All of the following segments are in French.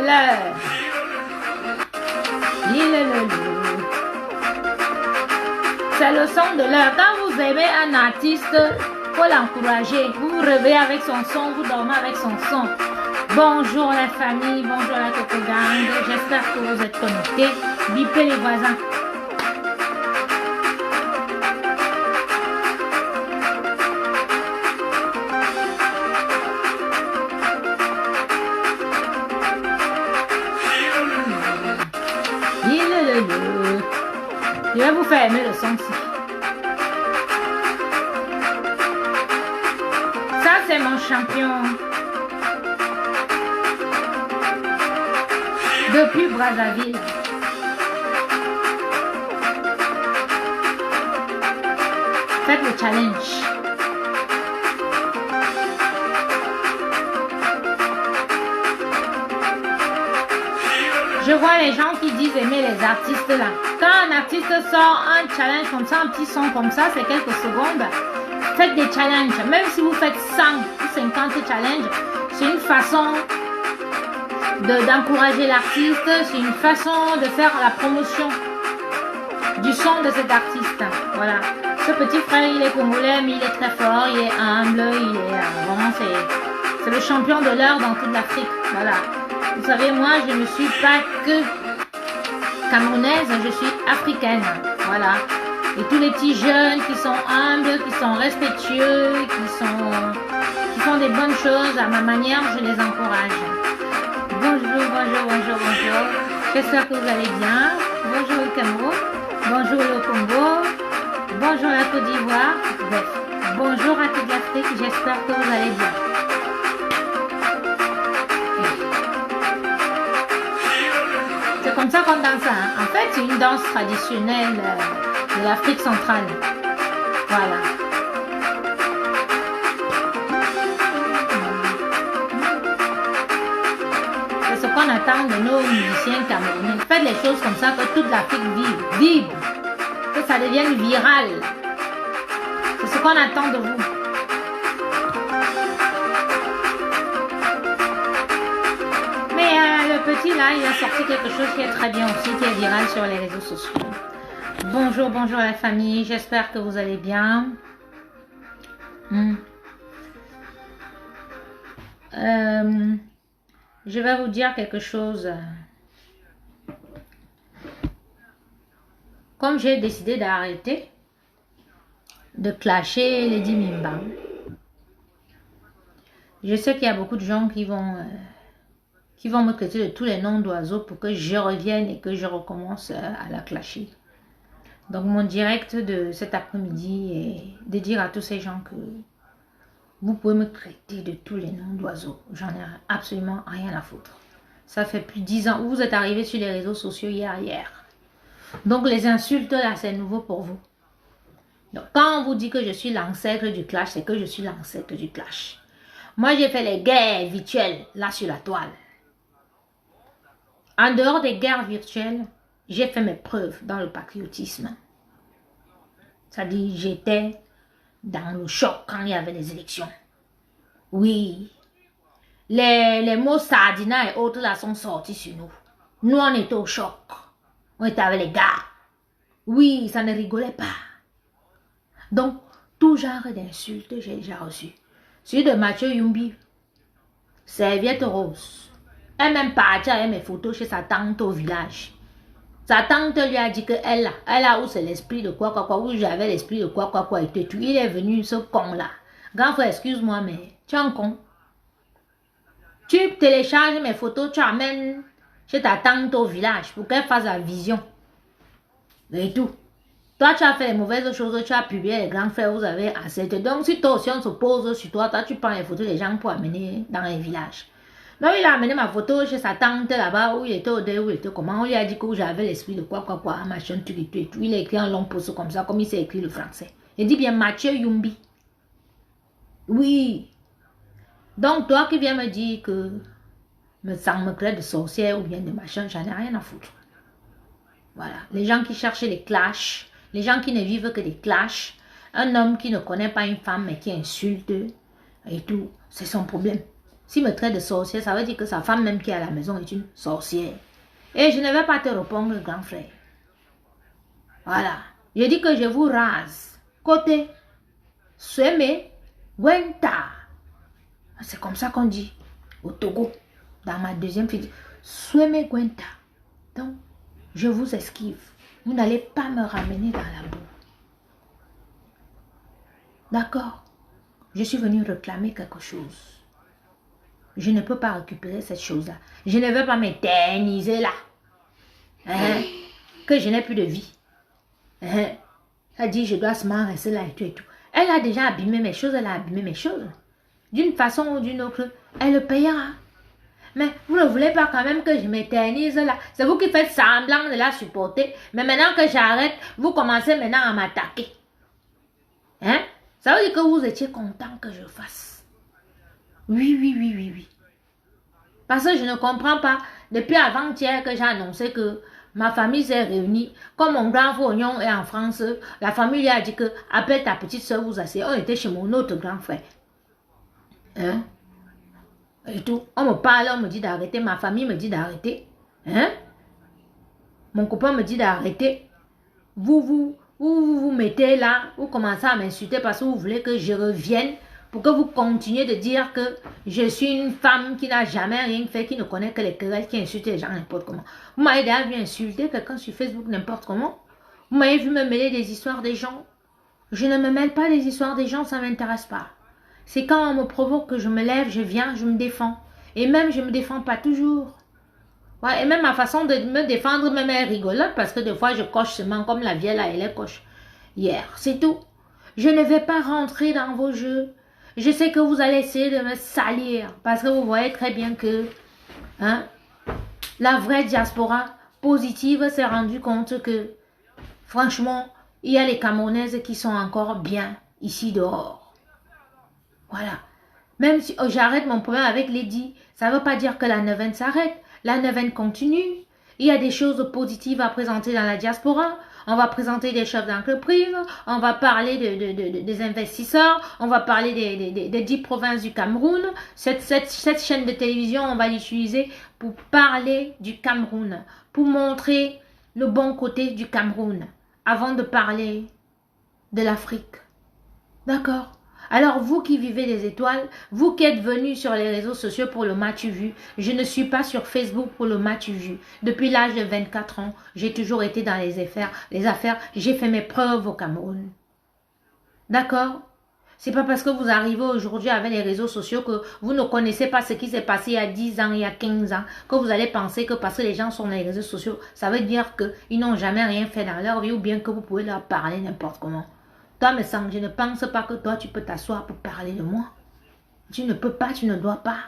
l'heure. Il est l'heure. C'est le son de l'heure. Quand vous aimez un artiste, faut l'encourager. Vous vous réveillez avec son son, vous dormez avec son son. Bonjour la famille, bonjour la Coco Gang. J'espère que vous êtes connectés. Bipez les voisins. Je vais vous faire aimer le son aussi. Ça, c'est mon champion. Depuis Brazzaville. Faites le challenge. Je vois les gens qui disent aimer les artistes là. Quand un artiste sort un challenge comme ça, un petit son comme ça, c'est quelques secondes. Faites des challenges. Même si vous faites 100 ou 50 challenges, c'est une façon d'encourager l'artiste. C'est une façon de faire la promotion du son de cet artiste. Voilà. Ce petit frère, il est congolais, mais il est très fort, il est humble, il est vraiment, c'est le champion de l'heure dans toute l'Afrique. Voilà. Vous savez, moi, je ne suis pas que camerounaise, je suis africaine. Voilà. Et tous les petits jeunes qui sont humbles, qui sont respectueux, qui font des bonnes choses à ma manière, je les encourage. Bonjour, bonjour, bonjour, bonjour. J'espère que vous allez bien. Bonjour le Cameroun. Bonjour le Congo. Bonjour la Côte d'Ivoire. Bref, bonjour à toute l'Afrique. J'espère que vous allez bien. C'est comme ça qu'on danse. Hein. En fait, c'est une danse traditionnelle de l'Afrique centrale. Voilà. C'est ce qu'on attend de nos musiciens camerounais. Faites les choses comme ça que toute l'Afrique vibre. Que ça devienne viral. C'est ce qu'on attend de vous. Le petit là, il a sorti quelque chose qui est très bien aussi, qui est viral sur les réseaux sociaux. Bonjour, bonjour la famille, j'espère que vous allez bien. Je vais vous dire quelque chose. Comme j'ai décidé d'arrêter de clasher Lady Mimba, je sais qu'il y a beaucoup de gens qui vont me traiter de tous les noms d'oiseaux pour que je revienne et que je recommence à la clasher. Donc mon direct de cet après-midi est de dire à tous ces gens que vous pouvez me traiter de tous les noms d'oiseaux. J'en ai absolument rien à foutre. Ça fait plus de 10 ans. Vous êtes arrivés sur les réseaux sociaux hier. Donc les insultes là, c'est nouveau pour vous. Donc quand on vous dit que je suis l'ancêtre du clash, c'est que je suis l'ancêtre du clash. Moi j'ai fait les guerres virtuelles là sur la toile. En dehors des guerres virtuelles, j'ai fait mes preuves dans le patriotisme. C'est-à-dire, j'étais dans le choc quand il y avait les élections. Oui. Les mots sardina et autres là sont sortis sur nous. Nous, on était au choc. On était avec les gars. Oui, ça ne rigolait pas. Donc, tout genre d'insultes, j'ai déjà reçu. Celui de Mathieu Yumbi, serviette rose. Elle même partie avec mes photos chez sa tante au village. Sa tante lui a dit que elle a où c'est l'esprit de quoi, où j'avais l'esprit de quoi, et tout. Il est venu, ce con-là. Grand frère, excuse-moi, mais tu es un con. Tu télécharges mes photos, tu amènes chez ta tante au village pour qu'elle fasse la vision. Et tout. Toi, tu as fait les mauvaises choses, tu as publié les grands frères, vous avez accepté. Donc, si toi aussi on se pose sur toi, tu prends les photos des gens pour amener dans les villages. Donc, il a amené ma photo chez sa tante là-bas, où il était au dé, où il était comment. On lui a dit que j'avais l'esprit de quoi, machin, tout et tout. Il a écrit un long post comme ça, comme il s'est écrit le français. Il dit bien Mathieu Yumbi. Oui. Donc, toi qui viens me dire que ça me crée de sorcière ou bien de machin, j'en ai rien à foutre. Voilà. Les gens qui cherchent les clashs, les gens qui ne vivent que des clashs, un homme qui ne connaît pas une femme mais qui insulte et tout, c'est son problème. S'il me traite de sorcière, ça veut dire que sa femme même qui est à la maison est une sorcière. Et je ne vais pas te répondre, grand frère. Voilà. Je dis que je vous rase. Côté. Sueme. Gwenta. C'est comme ça qu'on dit. Au Togo. Dans ma deuxième fille. Sueme Gwenta. Donc, je vous esquive. Vous n'allez pas me ramener dans la boue. D'accord? Je suis venu réclamer quelque chose. Je ne peux pas récupérer cette chose-là. Je ne veux pas m'éterniser là. Hein? Que je n'ai plus de vie. Hein? Elle dit, je dois seulement rester là et tout et tout. Elle a déjà abîmé mes choses, elle a abîmé mes choses. D'une façon ou d'une autre, elle le payera. Mais vous ne voulez pas quand même que je m'éternise là. C'est vous qui faites semblant de la supporter. Mais maintenant que j'arrête, vous commencez maintenant à m'attaquer. Hein? Ça veut dire que vous étiez content que je fasse. Oui. Parce que je ne comprends pas. Depuis avant-hier que j'ai annoncé que ma famille s'est réunie. Comme mon grand frère est en France, la famille lui a dit que appelle ta petite soeur, vous asseyez. On était chez mon autre grand frère. Hein? Et tout. On me parle, on me dit d'arrêter. Ma famille me dit d'arrêter. Hein? Mon copain me dit d'arrêter. Vous mettez là, vous commencez à m'insulter parce que vous voulez que je revienne pour que vous continuiez de dire que je suis une femme qui n'a jamais rien fait, qui ne connaît que les querelles, qui insulte les gens n'importe comment. Vous m'avez déjà vu insulter quelqu'un sur Facebook n'importe comment. Vous m'avez vu me mêler des histoires des gens. Je ne me mêle pas des histoires des gens, ça ne m'intéresse pas. C'est quand on me provoque que je me lève, je viens, je me défends. Et même, je ne me défends pas toujours. Ouais, et même ma façon de me défendre même est rigolote parce que des fois, je coche seulement comme la vieille là, elle est coche. Hier, c'est tout. Je ne vais pas rentrer dans vos jeux. Je sais que vous allez essayer de me salir parce que vous voyez très bien que la vraie diaspora positive s'est rendue compte que franchement, il y a les Camerounaises qui sont encore bien ici dehors. Voilà. Même si j'arrête mon problème avec Lady, ça ne veut pas dire que la neuvaine s'arrête. La neuvaine continue. Il y a des choses positives à présenter dans la diaspora. On va présenter des chefs d'entreprise, on va parler des investisseurs, on va parler des 10 provinces du Cameroun. Cette chaîne de télévision, on va l'utiliser pour parler du Cameroun, pour montrer le bon côté du Cameroun, avant de parler de l'Afrique. D'accord? Alors vous qui vivez des étoiles, vous qui êtes venus sur les réseaux sociaux pour le match vu, je ne suis pas sur Facebook pour le match vu. Depuis l'âge de 24 ans, j'ai toujours été dans les affaires, j'ai fait mes preuves au Cameroun. D'accord? C'est pas parce que vous arrivez aujourd'hui avec les réseaux sociaux que vous ne connaissez pas ce qui s'est passé il y a 10 ans, il y a 15 ans, que vous allez penser que parce que les gens sont dans les réseaux sociaux, ça veut dire qu'ils n'ont jamais rien fait dans leur vie ou bien que vous pouvez leur parler n'importe comment. Toi, me semble, je ne pense pas que toi, tu peux t'asseoir pour parler de moi. Tu ne peux pas, tu ne dois pas.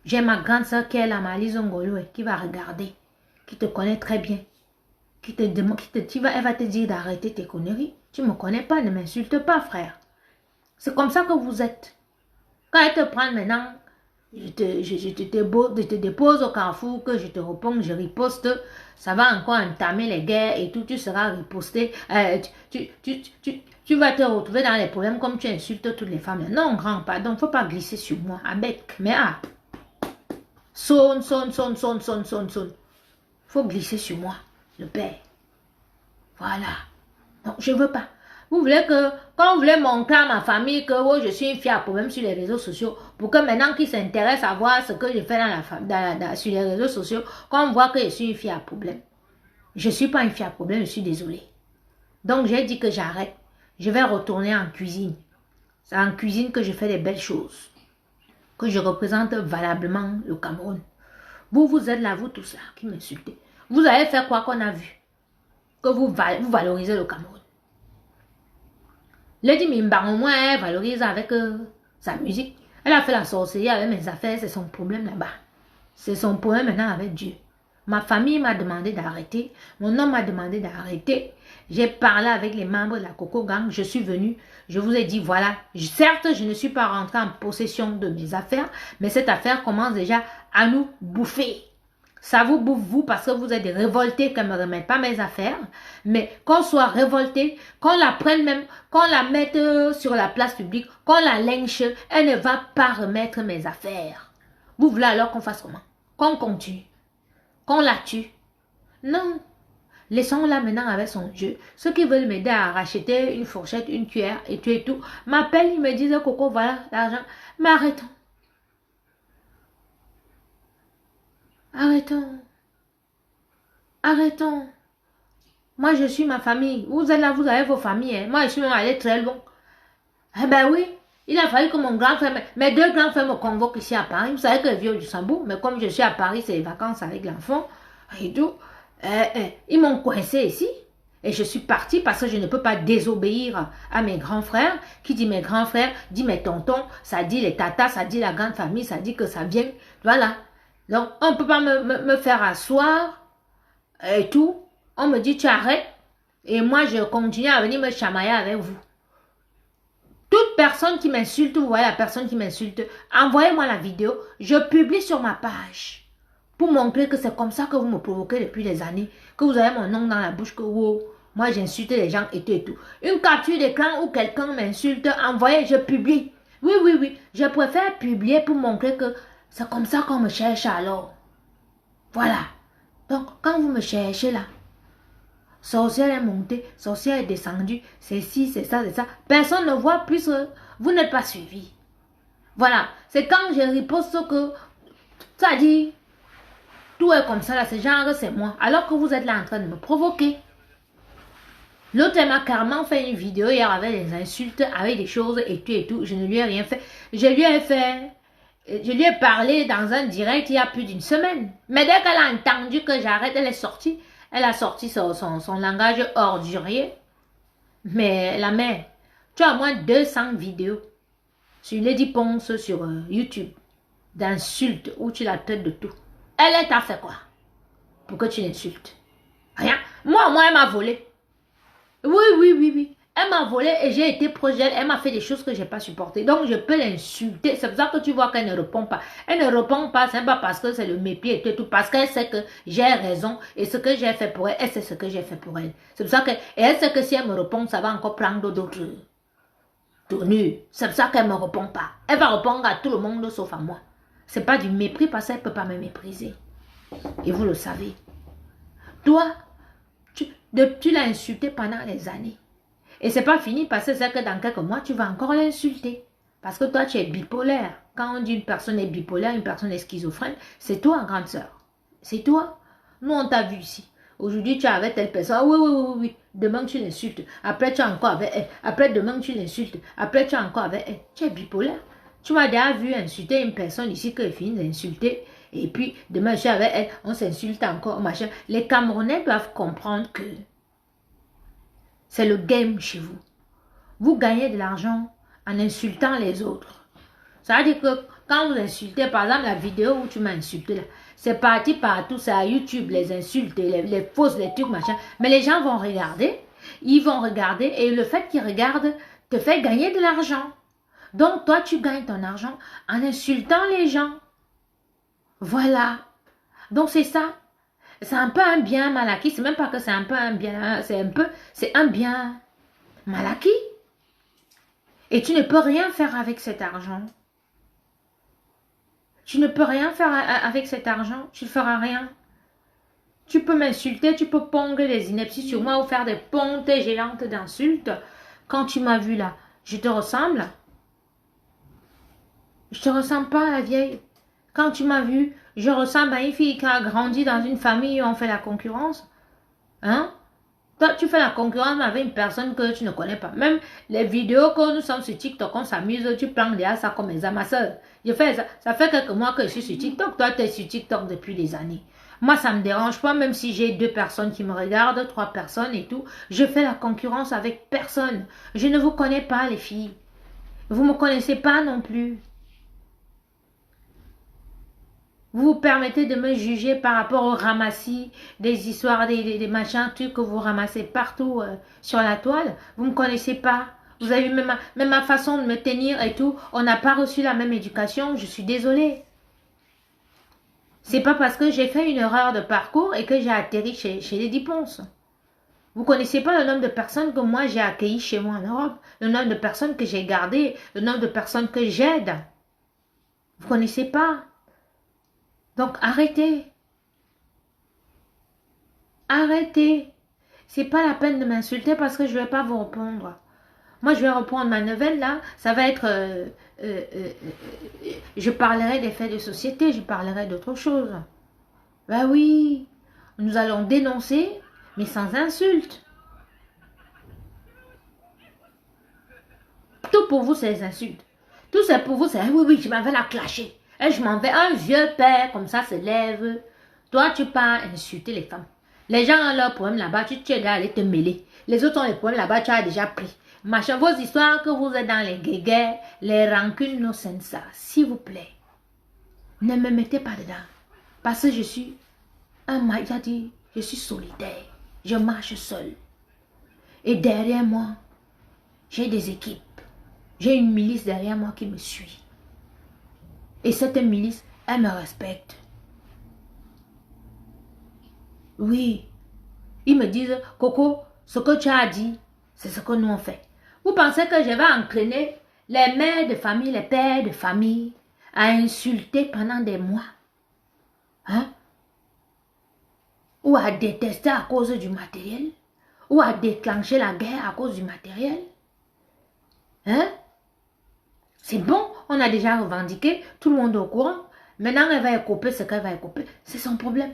J'ai ma grande soeur qui est la Malise Ngolo qui va regarder, qui te connaît très bien, elle va te dire d'arrêter tes conneries. Tu ne me connais pas, ne m'insulte pas, frère. C'est comme ça que vous êtes. Quand elle te prend maintenant, je te dépose au carrefour, que je te réponds, je riposte, ça va encore entamer les guerres et tout, tu seras riposté. Tu vas te retrouver dans les problèmes comme tu insultes toutes les femmes. Non, grand, pardon, faut pas glisser sur moi, avec, mais sonne. Faut glisser sur moi, le père. Voilà. Non, je veux pas. Vous voulez que, quand vous voulez montrer à ma famille que oh, je suis une fille à problème sur les réseaux sociaux, pour que maintenant qu'ils s'intéressent à voir ce que je fais sur les réseaux sociaux, quand on voit que je suis une fille à problème. Je ne suis pas une fille à problème, je suis désolée. Donc j'ai dit que j'arrête. Je vais retourner en cuisine. C'est en cuisine que je fais des belles choses. Que je représente valablement le Cameroun. Vous êtes là, vous tous là, qui m'insultez. Vous allez faire quoi qu'on a vu? Que vous valorisez le Cameroun. Lady Mimba, au moins, elle valorise avec sa musique. Elle a fait la sorcellerie avec mes affaires, c'est son problème là-bas. C'est son problème maintenant avec Dieu. Ma famille m'a demandé d'arrêter. Mon homme m'a demandé d'arrêter. J'ai parlé avec les membres de la Coco Gang. Je suis venue. Je vous ai dit, voilà. Certes, je ne suis pas rentrée en possession de mes affaires, mais cette affaire commence déjà à nous bouffer. Ça vous bouffe vous parce que vous êtes révoltés qu'elle ne me remette pas mes affaires. Mais qu'on soit révolté, qu'on la prenne même, qu'on la mette sur la place publique, qu'on la lynche, elle ne va pas remettre mes affaires. Vous voulez alors qu'on fasse comment? Qu'on continue? Qu'on la tue? Non. Laissons-la maintenant avec son Dieu. Ceux qui veulent m'aider à racheter une fourchette, une cuillère et tout et tout, m'appellent, ils me disent, Coco, voilà l'argent. Mais arrêtons. Arrêtons. Arrêtons. Moi, je suis ma famille. Vous êtes là, vous avez vos familles. Hein. Moi, je suis même allée très loin. Eh ben oui, il a fallu que mon grand frère, mes deux grands frères me convoquent ici à Paris. Vous savez que je vis au Luxembourg, mais comme je suis à Paris, c'est les vacances avec l'enfant et tout. Ils m'ont coincé ici. Et je suis partie parce que je ne peux pas désobéir à mes grands frères. Qui dit mes grands frères, dit mes tontons, ça dit les tatas, ça dit la grande famille, ça dit que ça vient. Voilà. Donc, on ne peut pas me faire asseoir et tout. On me dit, tu arrêtes. Et moi, je continue à venir me chamailler avec vous. Toute personne qui m'insulte, vous voyez la personne qui m'insulte, envoyez-moi la vidéo. Je publie sur ma page. Pour montrer que c'est comme ça que vous me provoquez depuis des années. Que vous avez mon nom dans la bouche, que wow, moi j'insulte les gens et tout et tout. Une capture d'écran où quelqu'un m'insulte, envoyez, je publie. Oui, oui, oui. Je préfère publier pour montrer que c'est comme ça qu'on me cherche alors. Voilà. Donc, quand vous me cherchez là, sorcière est montée, sorcière est descendue, c'est ci, c'est ça, c'est ça. Personne ne voit plus, vous n'êtes pas suivi. Voilà. C'est quand je riposte que ça dit... Tout est comme ça, là, c'est genre, c'est moi. Alors que vous êtes là en train de me provoquer. L'autre, elle m'a carrément fait une vidéo hier avec des insultes, avec des choses et tout et tout. Je ne lui ai rien fait. Je lui ai parlé dans un direct il y a plus d'une semaine. Mais dès qu'elle a entendu que j'arrête, elle est sortie. Elle a sorti son langage ordurier. Mais la mère, tu as au moins 200 vidéos sur Lady Ponce sur YouTube d'insultes où tu la traites de tout. Elle t'a fait quoi? Pour que tu l'insultes? Rien. Moi, elle m'a volé. Oui, oui, oui, oui. Elle m'a volé et j'ai été proche d'elle. Elle m'a fait des choses que je n'ai pas supportées. Donc, je peux l'insulter. C'est pour ça que tu vois qu'elle ne répond pas. Elle ne répond pas, c'est pas parce que c'est le mépris et tout. Parce qu'elle sait que j'ai raison. Et ce que j'ai fait pour elle, elle sait ce que j'ai fait pour elle. C'est pour ça que... Et elle sait que si elle me répond, ça va encore prendre d'autres tournures. C'est pour ça qu'elle ne me répond pas. Elle va répondre à tout le monde sauf à moi. C'est pas du mépris parce qu'elle ne peut pas me mépriser. Et vous le savez. Toi, tu l'as insulté pendant des années. Et c'est pas fini parce que c'est que dans quelques mois, tu vas encore l'insulter. Parce que toi, tu es bipolaire. Quand on dit une personne est bipolaire, une personne est schizophrène, c'est toi, grande sœur. C'est toi. Nous, on t'a vu ici. Aujourd'hui, tu es avec telle personne. Ah, oui, oui, oui, oui. Demain, tu l'insultes. Après, tu es encore avec elle. Après, demain, tu l'insultes. Après, tu es encore avec elle. Tu es bipolaire. Tu m'as déjà vu insulter une personne ici que je finis d'insulter. Et puis, demain, je suis avec elle. On s'insulte encore, machin. Les Camerounais doivent comprendre que c'est le game chez vous. Vous gagnez de l'argent en insultant les autres. Ça veut dire que quand vous insultez, par exemple, la vidéo où tu m'as insulté, là, c'est parti partout, c'est à YouTube, les insultes, les fausses, les trucs, machin. Mais les gens vont regarder, ils vont regarder, et le fait qu'ils regardent te fait gagner de l'argent. Donc, toi, tu gagnes ton argent en insultant les gens. Voilà. Donc, c'est ça. C'est un peu un bien mal acquis. C'est même pas que c'est un peu un bien, c'est un bien mal acquis. Et tu ne peux rien faire avec cet argent. Tu ne peux rien faire avec cet argent. Tu ne feras rien. Tu peux m'insulter, tu peux pondre des inepties sur moi ou faire des pontes géantes d'insultes. Quand tu m'as vu là, je te ressemble. Je te ressemble pas à la vieille. Quand tu m'as vu, je ressemble à une fille qui a grandi dans une famille où on fait la concurrence. Hein? Toi, tu fais la concurrence avec une personne que tu ne connais pas. Même les vidéos que nous sommes sur TikTok, on s'amuse, tu prends déjà ça comme exemple. Ma soeur, je fais ça. Ça fait quelques mois que je suis sur TikTok. Toi, tu es sur TikTok depuis des années. Moi, ça ne me dérange pas, même si j'ai 2 personnes qui me regardent, 3 personnes et tout. Je fais la concurrence avec personne. Je ne vous connais pas, les filles. Vous ne me connaissez pas non plus. Vous vous permettez de me juger par rapport au ramassis des histoires, des machins, trucs que vous ramassez partout sur la toile. Vous ne me connaissez pas. Vous avez vu même ma façon de me tenir et tout. On n'a pas reçu la même éducation. Je suis désolée. C'est pas parce que j'ai fait une erreur de parcours et que j'ai atterri chez les Diponces. Vous connaissez pas le nombre de personnes que moi j'ai accueillies chez moi en Europe, le nombre de personnes que j'ai gardées, le nombre de personnes que j'aide. Vous connaissez pas. Donc arrêtez. Arrêtez. C'est pas la peine de m'insulter parce que je vais pas vous répondre. Moi, je vais reprendre ma nouvelle là. Ça va être... je parlerai des faits de société, je parlerai d'autre chose. Ben oui, nous allons dénoncer, mais sans insulte. Tout pour vous, c'est les insultes. Tout c'est pour vous, c'est oui, oui, je m'en vais la clasher. Et je m'en vais, un vieux père comme ça se lève. Toi, tu pars insulter les femmes. Les gens ont leurs problèmes là-bas, tu es allé te mêler. Les autres ont les problèmes là-bas, tu as déjà pris. Machin, vos histoires que vous êtes dans les guéguerres, les rancunes, nos ça. S'il vous plaît, ne me mettez pas dedans. Parce que je suis un maïa dit, je suis solitaire. Je marche seul. Et derrière moi, j'ai des équipes. J'ai une milice derrière moi qui me suit. Et cette milice, elle me respecte. Oui. Ils me disent, Coco, ce que tu as dit, c'est ce que nous on fait. Vous pensez que je vais entraîner les mères de famille, les pères de famille à insulter pendant des mois? Hein? Ou à détester à cause du matériel? Ou à déclencher la guerre à cause du matériel? Hein? C'est bon, on a déjà revendiqué, tout le monde est au courant. Maintenant, elle va écoper ce qu'elle va écoper. C'est son problème.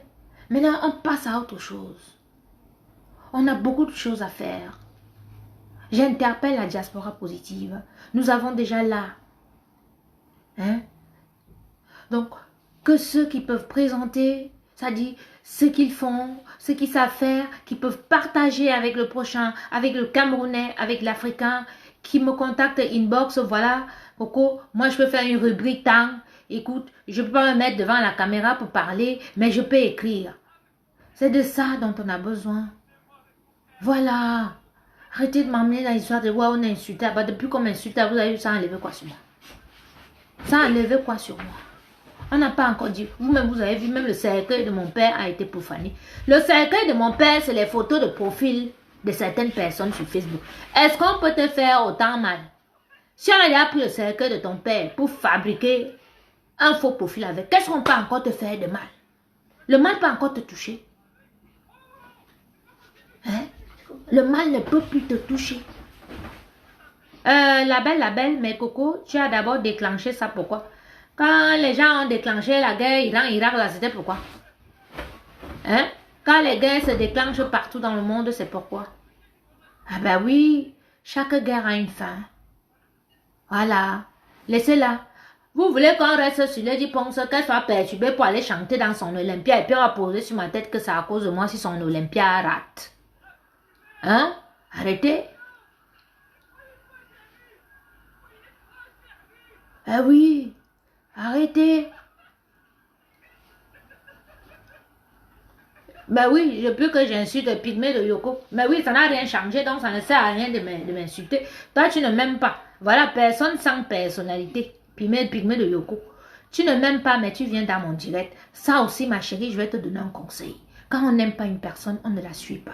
Maintenant, on passe à autre chose. On a beaucoup de choses à faire. J'interpelle la diaspora positive. Nous avons déjà là. Hein? Donc, que ceux qui peuvent présenter, c'est-à-dire ce qu'ils font, ce qu'ils savent faire, qui peuvent partager avec le prochain, avec le Camerounais, avec l'Africain, qui me contactent inbox, voilà, Coco, moi je peux faire une rubrique temps. Écoute, je ne peux pas me mettre devant la caméra pour parler, mais je peux écrire. C'est de ça dont on a besoin. Voilà. Arrêtez de m'emmener dans l'histoire de ouais, on a insulté. Bah, depuis qu'on m'insulte, vous avez vu ça enlever quoi sur moi? Ça enlever quoi sur moi? On n'a pas encore dit. Vous-même, vous avez vu, même le cercueil de mon père a été profané. Le cercueil de mon père, c'est les photos de profil de certaines personnes sur Facebook. Est-ce qu'on peut te faire autant mal? Si on a pris le cercueil de ton père pour fabriquer un faux profil avec, qu'est-ce qu'on peut encore te faire de mal? Le mal peut encore te toucher. Hein? Le mal ne peut plus te toucher. La belle, mais Coco, tu as d'abord déclenché ça, pourquoi? Quand les gens ont déclenché la guerre Iran-Irak, là, c'était pourquoi? Hein? Quand les guerres se déclenchent partout dans le monde, c'est pourquoi? Ah ben oui, chaque guerre a une fin. Voilà, laissez-la. Vous voulez qu'on reste sur le Diponce, qu'elle soit perturbée pour aller chanter dans son Olympia et puis on va poser sur ma tête que c'est à cause de moi si son Olympia rate. Hein? Arrêtez. Ah oui, arrêtez. Ben oui, je peux que j'insulte le pygmée de Yoko. Mais oui, ça n'a rien changé, donc ça ne sert à rien de m'insulter. Toi, tu ne m'aimes pas. Voilà, personne sans personnalité. Pygmée de Yoko. Tu ne m'aimes pas, mais tu viens dans mon direct. Ça aussi, ma chérie, je vais te donner un conseil. Quand on n'aime pas une personne, on ne la suit pas.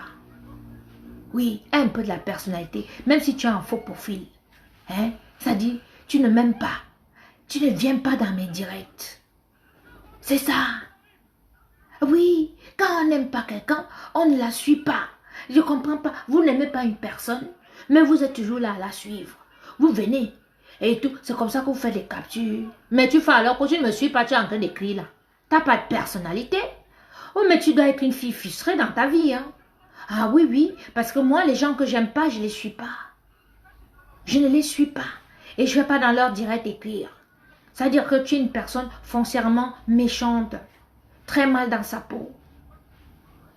Oui, un peu de la personnalité, même si tu as un faux profil. Hein? Ça dit, tu ne m'aimes pas. Tu ne viens pas dans mes directs. C'est ça. Oui, quand on n'aime pas quelqu'un, on ne la suit pas. Je ne comprends pas. Vous n'aimez pas une personne, mais vous êtes toujours là à la suivre. Vous venez et tout. C'est comme ça que vous faites des captures. Mais tu fais alors que tu ne me suis pas, tu es en train d'écrire là. Tu n'as pas de personnalité. Oh, mais tu dois être une fille frustrée dans ta vie. Hein? Ah oui, oui, parce que moi, les gens que j'aime pas, je ne les suis pas. Je ne les suis pas. Et je ne vais pas dans leur direct écrire. C'est-à-dire que tu es une personne foncièrement méchante. Très mal dans sa peau.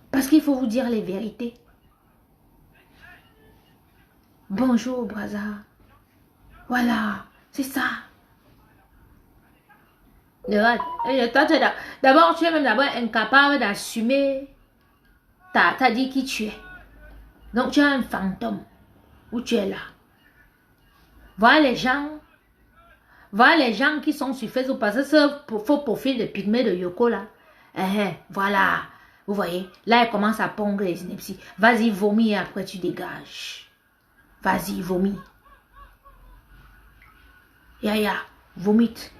Parce qu'il faut vous dire les vérités. Bonjour, Braza. Voilà, c'est ça. D'abord, tu es même d'abord incapable d'assumer ta dit qui tu es. Donc, tu es un fantôme où tu es là. Voilà les gens qui sont sur Facebook parce que ce faux profil de pygmée de Yoko là, Voilà. Vous voyez, là, elle commence à pondre les inepties. Vas-y, vomis et après tu dégages. Vas-y, vomis. Yaya, vomite.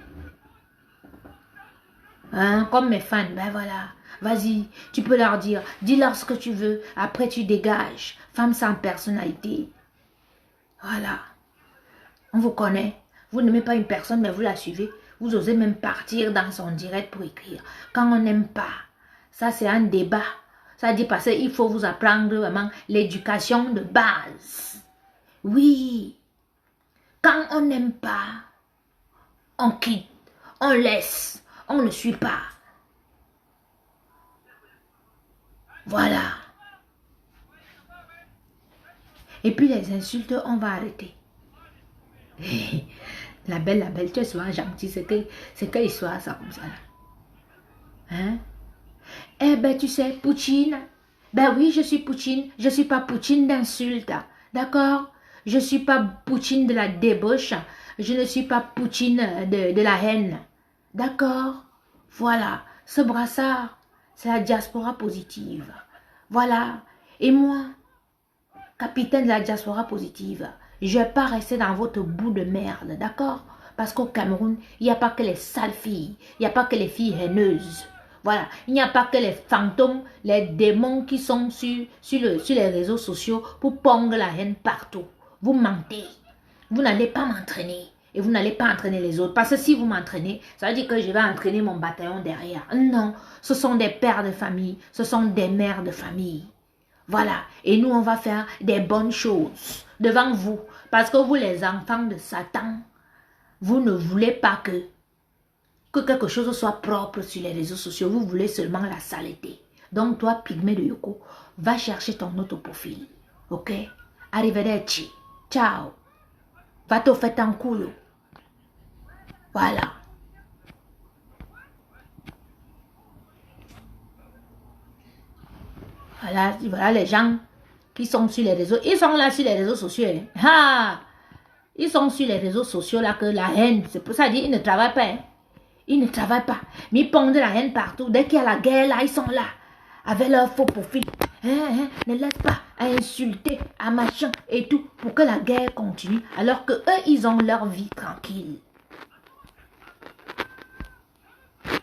Comme mes fans, ben voilà. Vas-y, tu peux leur dire, dis-leur ce que tu veux, après tu dégages. Femme sans personnalité. Voilà. On vous connaît. Vous n'aimez pas une personne, mais vous la suivez. Vous osez même partir dans son direct pour écrire. Quand on n'aime pas, ça c'est un débat. Ça dit parce qu'il faut vous apprendre vraiment l'éducation de base. Oui. Quand on n'aime pas, on quitte, on laisse, on ne suit pas. Voilà. Et puis les insultes, on va arrêter. La belle, tu es souvent gentille, c'est que soit ça comme ça. Hein? Eh ben, tu sais, Poutine. Ben oui, je suis Poutine. Je suis pas Poutine d'insulte. D'accord? Je suis pas Poutine de la débauche. Je ne suis pas Poutine de la haine. D'accord? Voilà. Ce brassard, c'est la diaspora positive. Voilà. Et moi, capitaine de la diaspora positive, je ne vais pas rester dans votre bout de merde. D'accord? Parce qu'au Cameroun, il n'y a pas que les sales filles. Il n'y a pas que les filles haineuses. Voilà, il n'y a pas que les fantômes, les démons qui sont sur les réseaux sociaux pour pondre la haine partout. Vous mentez. Vous n'allez pas m'entraîner. Et vous n'allez pas entraîner les autres. Parce que si vous m'entraînez, ça veut dire que je vais entraîner mon bataillon derrière. Non, ce sont des pères de famille. Ce sont des mères de famille. Voilà. Et nous, on va faire des bonnes choses devant vous. Parce que vous, les enfants de Satan, vous ne voulez pas que quelque chose soit propre sur les réseaux sociaux. Vous voulez seulement la saleté. Donc toi, pygmée de Yoko, va chercher ton autre profil. Ok? Arrivederci. Ciao. Va te faire un culo. Voilà. Voilà les gens qui sont sur les réseaux. Ils sont là sur les réseaux sociaux. Ah! Ils sont sur les réseaux sociaux là que la haine. C'est pour ça qu'ils ne travaillent pas. Ils ne travaillent pas. Mais ils pondent la haine partout. Dès qu'il y a la guerre, là, ils sont là. Avec leur faux profil. Ne laisse pas à insulter, à machin et tout. Pour que la guerre continue. Alors que eux, ils ont leur vie tranquille.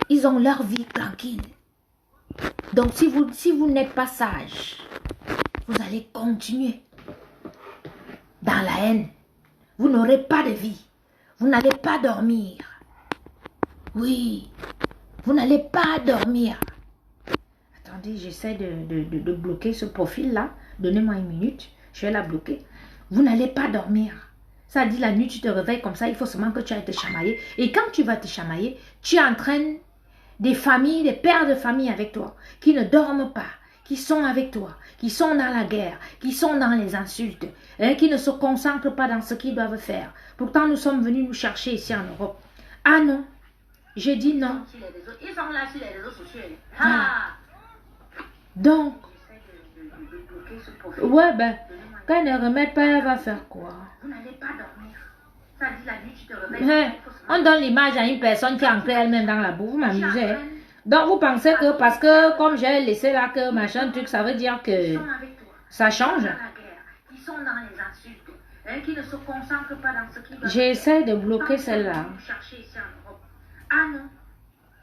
Ils ont leur vie tranquille. Donc, si vous n'êtes pas sage, vous allez continuer dans la haine. Vous n'aurez pas de vie. Vous n'allez pas dormir. Oui, vous n'allez pas dormir. Attendez, j'essaie de bloquer ce profil-là. Donnez-moi une minute, je vais la bloquer. Vous n'allez pas dormir. Ça dit la nuit, tu te réveilles comme ça, il faut seulement que tu ailles te chamailler. Et quand tu vas te chamailler, tu entraînes des familles, des pères de famille avec toi, qui ne dorment pas, qui sont avec toi, qui sont dans la guerre, qui sont dans les insultes, qui ne se concentrent pas dans ce qu'ils doivent faire. Pourtant, nous sommes venus nous chercher ici en Europe. Ah non. J'ai dit non. Ils sont là sur les réseaux sociaux. Ah. Donc, ouais, ben, quand elle ne remet pas, elle va faire quoi? Vous n'allez pas dormir. Ça dit la nuit, tu te réveilles. On donne l'image à une personne qui est ancrée elle-même dans la boue. Vous m'amusez. Donc, vous pensez que parce que, comme j'ai laissé là que machin truc, ça veut dire que ça change? Ils sont dans les insultes. Qui ne se concentrent pas dans ce qu'ils doivent. J'essaie de bloquer celle-là. Ah non,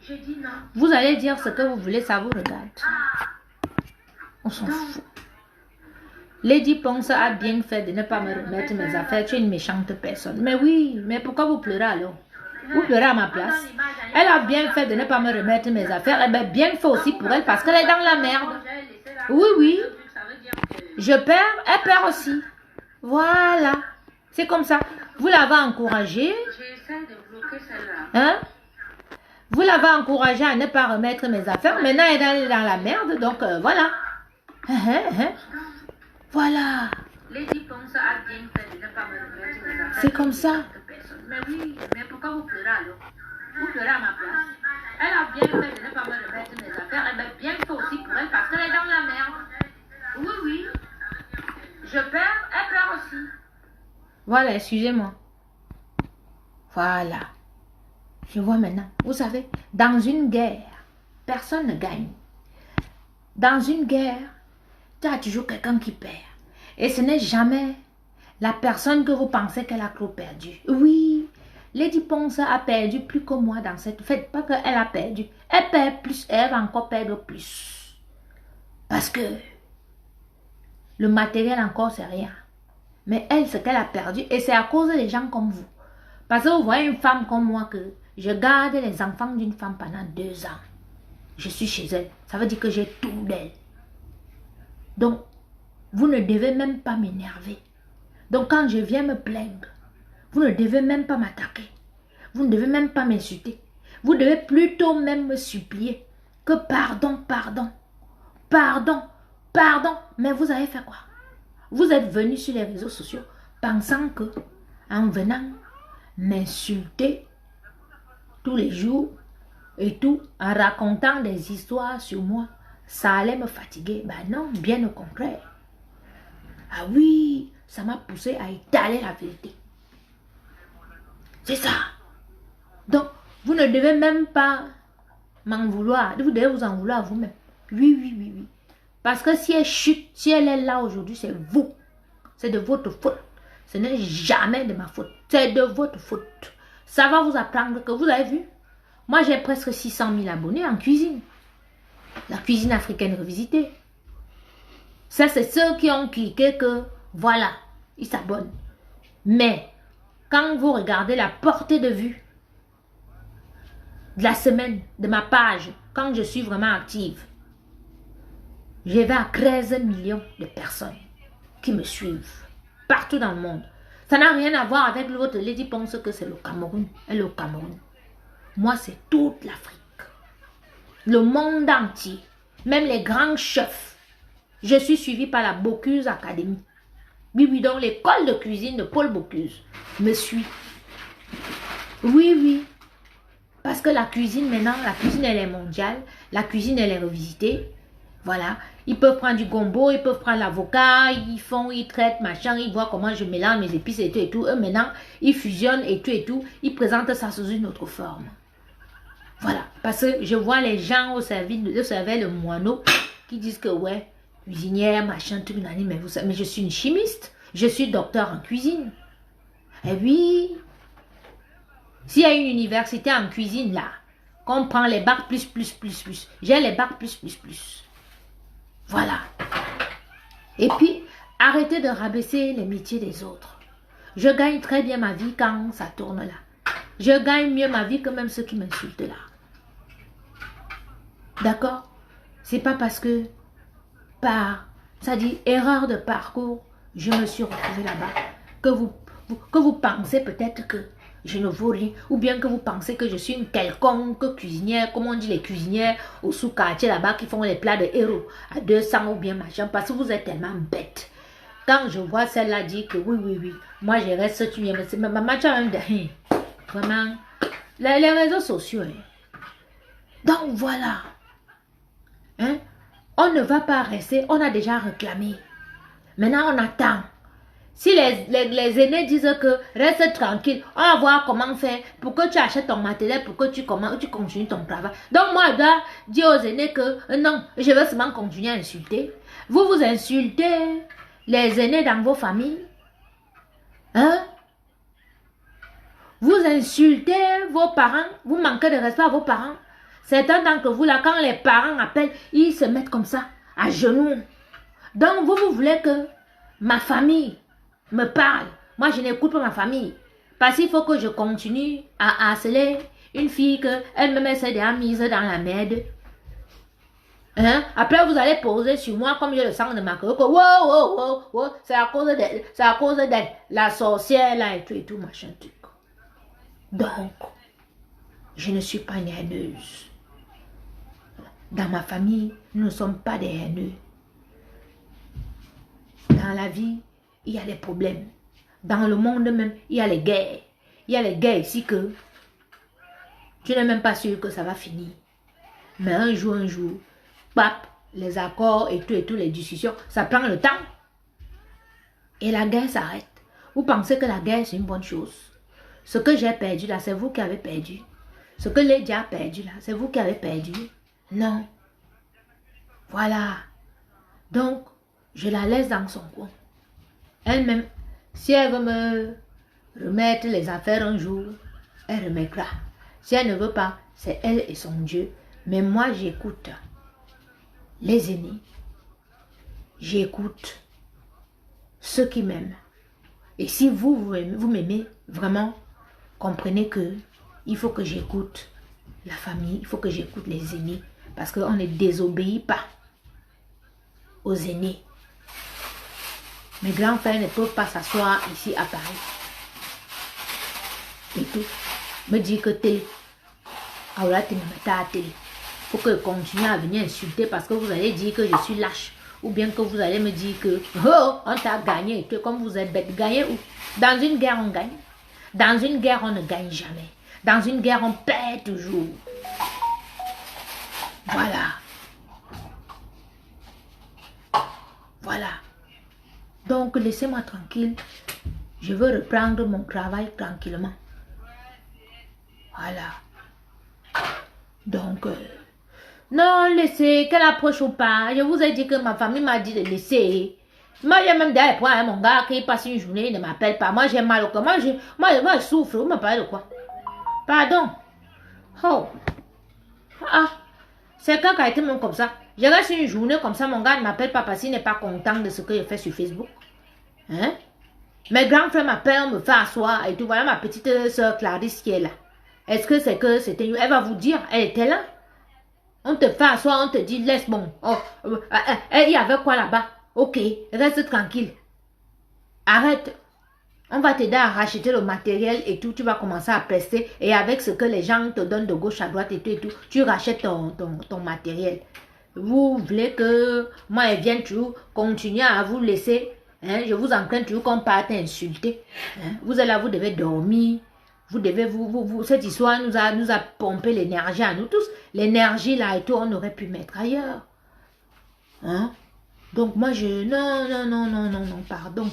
j'ai dit non. Vous allez dire ce que vous voulez, ça vous regarde. On s'en fout. Lady Ponce a bien fait de ne pas me remettre mes affaires. Tu es une méchante personne. Mais oui, mais pourquoi vous pleurez alors? Vous pleurez à ma place. Elle a bien fait de ne pas me remettre mes affaires. Elle a bien fait aussi pour elle parce qu'elle est dans la merde. Oui, oui. Je perds, elle perd aussi. Voilà. C'est comme ça. Vous l'avez encouragée. J'essaie de bloquer celle-là. Hein? Vous l'avez encouragée à ne pas remettre mes affaires. Maintenant, elle est dans la merde. Donc, voilà. Voilà. C'est comme ça. Mais oui, mais pourquoi vous pleurez alors? Vous pleurez à ma place. Elle a bien fait de ne pas me remettre mes affaires. Elle a bien fait aussi pour elle parce qu'elle est dans la merde. Oui, oui. Je perds, elle perd aussi. Voilà, excusez-moi. Voilà. Je vois maintenant. Vous savez, dans une guerre, personne ne gagne. Dans une guerre, tu as toujours quelqu'un qui perd. Et ce n'est jamais la personne que vous pensez qu'elle a trop perdu. Oui, Lady Ponce a perdu plus que moi dans cette fête. Pas qu'elle a perdu. Elle perd plus, elle va encore perdre plus. Parce que le matériel encore, c'est rien. Mais elle, ce qu'elle a perdu, et c'est à cause des gens comme vous. Parce que vous voyez une femme comme moi que je garde les enfants d'une femme pendant 2 ans. Je suis chez elle. Ça veut dire que j'ai tout d'elle. Donc, vous ne devez même pas m'énerver. Donc, quand je viens me plaindre, vous ne devez même pas m'attaquer. Vous ne devez même pas m'insulter. Vous devez plutôt même me supplier que pardon, pardon, pardon, pardon. Mais vous avez fait quoi? Vous êtes venu sur les réseaux sociaux pensant que, en venant m'insulter tous les jours et tout, en racontant des histoires sur moi, ça allait me fatiguer. Ben non, bien au contraire. Ah oui, ça m'a poussé à étaler la vérité. C'est ça. Donc, vous ne devez même pas m'en vouloir. Vous devez vous en vouloir vous-même. Oui, oui, oui, oui. Parce que si elle chute, si elle est là aujourd'hui, c'est vous. C'est de votre faute. Ce n'est jamais de ma faute. C'est de votre faute. Ça va vous apprendre que vous avez vu. Moi, j'ai presque 600 000 abonnés en cuisine. La cuisine africaine revisitée. Ça, c'est ceux qui ont cliqué que, voilà, ils s'abonnent. Mais, quand vous regardez la portée de vue de la semaine, de ma page, quand je suis vraiment active, je vais à 13 millions de personnes qui me suivent partout dans le monde. Ça n'a rien à voir avec l'autre Lady Ponce que c'est le Cameroun. Elle est au Cameroun. Moi, c'est toute l'Afrique. Le monde entier. Même les grands chefs. Je suis suivie par la Bocuse Academy. Oui, oui, donc l'école de cuisine de Paul Bocuse me suit. Oui, oui. Parce que la cuisine, maintenant, la cuisine, elle est mondiale. La cuisine, elle est revisitée. Voilà. Ils peuvent prendre du gombo, ils peuvent prendre l'avocat, ils traitent, machin, ils voient comment je mélange mes épices et tout et tout. Eux, maintenant, ils fusionnent et tout. Ils présentent ça sous une autre forme. Voilà. Parce que je vois les gens au service, le moineau, qui disent que, ouais, cuisinière, machin, tout, mais vous savez, mais je suis une chimiste. Je suis docteur en cuisine. Eh oui. S'il y a une université en cuisine, là, qu'on prend les bacs plus. J'ai les bacs plus. Voilà. Et puis, arrêtez de rabaisser les métiers des autres. Je gagne très bien ma vie quand ça tourne là. Je gagne mieux ma vie que même ceux qui m'insultent là. D'accord? C'est pas parce que, ça dit erreur de parcours, je me suis retrouvée là-bas, que vous pensez peut-être que je ne vaux rien, ou bien que vous pensez que je suis une quelconque cuisinière, comme on dit les cuisinières au sous-quartier là-bas qui font les plats de héros à 200 ou bien machin, parce que vous êtes tellement bête. Quand je vois celle-là dire que oui, moi je reste, tu viens, mais maman, tu as même de vraiment, les réseaux sociaux. Hein. Donc voilà, hein? On ne va pas rester, on a déjà réclamé. Maintenant on attend. Si les aînés disent que reste tranquille, on va voir comment faire pour que tu achètes ton matériel, pour que tu continues ton travail. Donc moi, je dois dire aux aînés que non, je veux seulement continuer à insulter. Vous insultez les aînés dans vos familles. Hein? Vous insultez vos parents, vous manquez de respect à vos parents. Certains d'entre vous, là, quand les parents appellent, ils se mettent comme ça, à genoux. Donc vous voulez que ma famille me parle. Moi, je n'écoute pas ma famille. Parce qu'il faut que je continue à harceler une fille qu'elle-même s'est déjà mise dans la merde. Hein? Après, vous allez poser sur moi comme j'ai le sang de ma queue. Wow, c'est à cause d'elle. La sorcière, là, et tout, machin, truc. Donc, je ne suis pas une haineuse. Dans ma famille, nous ne sommes pas des haineux. Dans la vie, il y a des problèmes. Dans le monde même, il y a les guerres. Il y a les guerres ici que tu n'es même pas sûr que ça va finir. Mais un jour, pap, les accords et tout, les discussions, ça prend le temps. Et la guerre s'arrête. Vous pensez que la guerre, c'est une bonne chose. Ce que j'ai perdu là, c'est vous qui avez perdu. Ce que Lydia a perdu là, c'est vous qui avez perdu. Non. Voilà. Donc, je la laisse dans son coin. Elle-même, si elle veut me remettre les affaires un jour, elle remettra. Si elle ne veut pas, c'est elle et son Dieu. Mais moi, j'écoute les aînés. J'écoute ceux qui m'aiment. Et si vous m'aimez, vraiment, comprenez que il faut que j'écoute la famille, il faut que j'écoute les aînés. Parce qu'on ne désobéit pas aux aînés. Mes grands frères ne peuvent pas s'asseoir ici à Paris. Et tout. Me dire que télé. Alors tu me mets à télé. Il faut que je continue à venir insulter parce que vous allez dire que je suis lâche. Ou bien que vous allez me dire que oh, on t'a gagné et que comme vous êtes bête, gagné où? Dans une guerre, on gagne. Dans une guerre, on ne gagne jamais. Dans une guerre, on perd toujours. Voilà. Voilà. Donc, laissez-moi tranquille. Je veux reprendre mon travail tranquillement. Voilà. Donc, non, laissez, qu'elle approche ou pas. Je vous ai dit que ma famille m'a dit de laisser. Moi, j'ai même des points, mon gars qui passe une journée, il ne m'appelle pas. Moi, j'ai mal au corps. Moi, je souffre. Vous me parlez de quoi? Pardon. Oh. Ah. C'est quand a été même comme ça. Je reste une journée comme ça, mon gars ne m'appelle pas parce qu'il n'est pas content de ce que je fais sur Facebook. Hein? Mes grands frères m'appellent, me fait asseoir et tout. Voilà ma petite soeur Clarisse qui est là. Est-ce que c'est que c'était... Elle va vous dire, elle était là. On te fait asseoir, on te dit, laisse bon. Oh, il y avait quoi là-bas? Ok, reste tranquille. Arrête. On va t'aider à racheter le matériel et tout. Tu vas commencer à presser. Et avec ce que les gens te donnent de gauche à droite et tout, tu rachètes ton matériel. Vous voulez que moi, elle vienne toujours continuer à vous laisser. Hein? Je vous entraîne toujours qu'on parte insulter. Hein? Vous êtes là, vous devez dormir. Vous devez cette histoire nous a pompé l'énergie à nous tous. L'énergie là et tout, on aurait pu mettre ailleurs. Hein? Donc moi, non, pardon.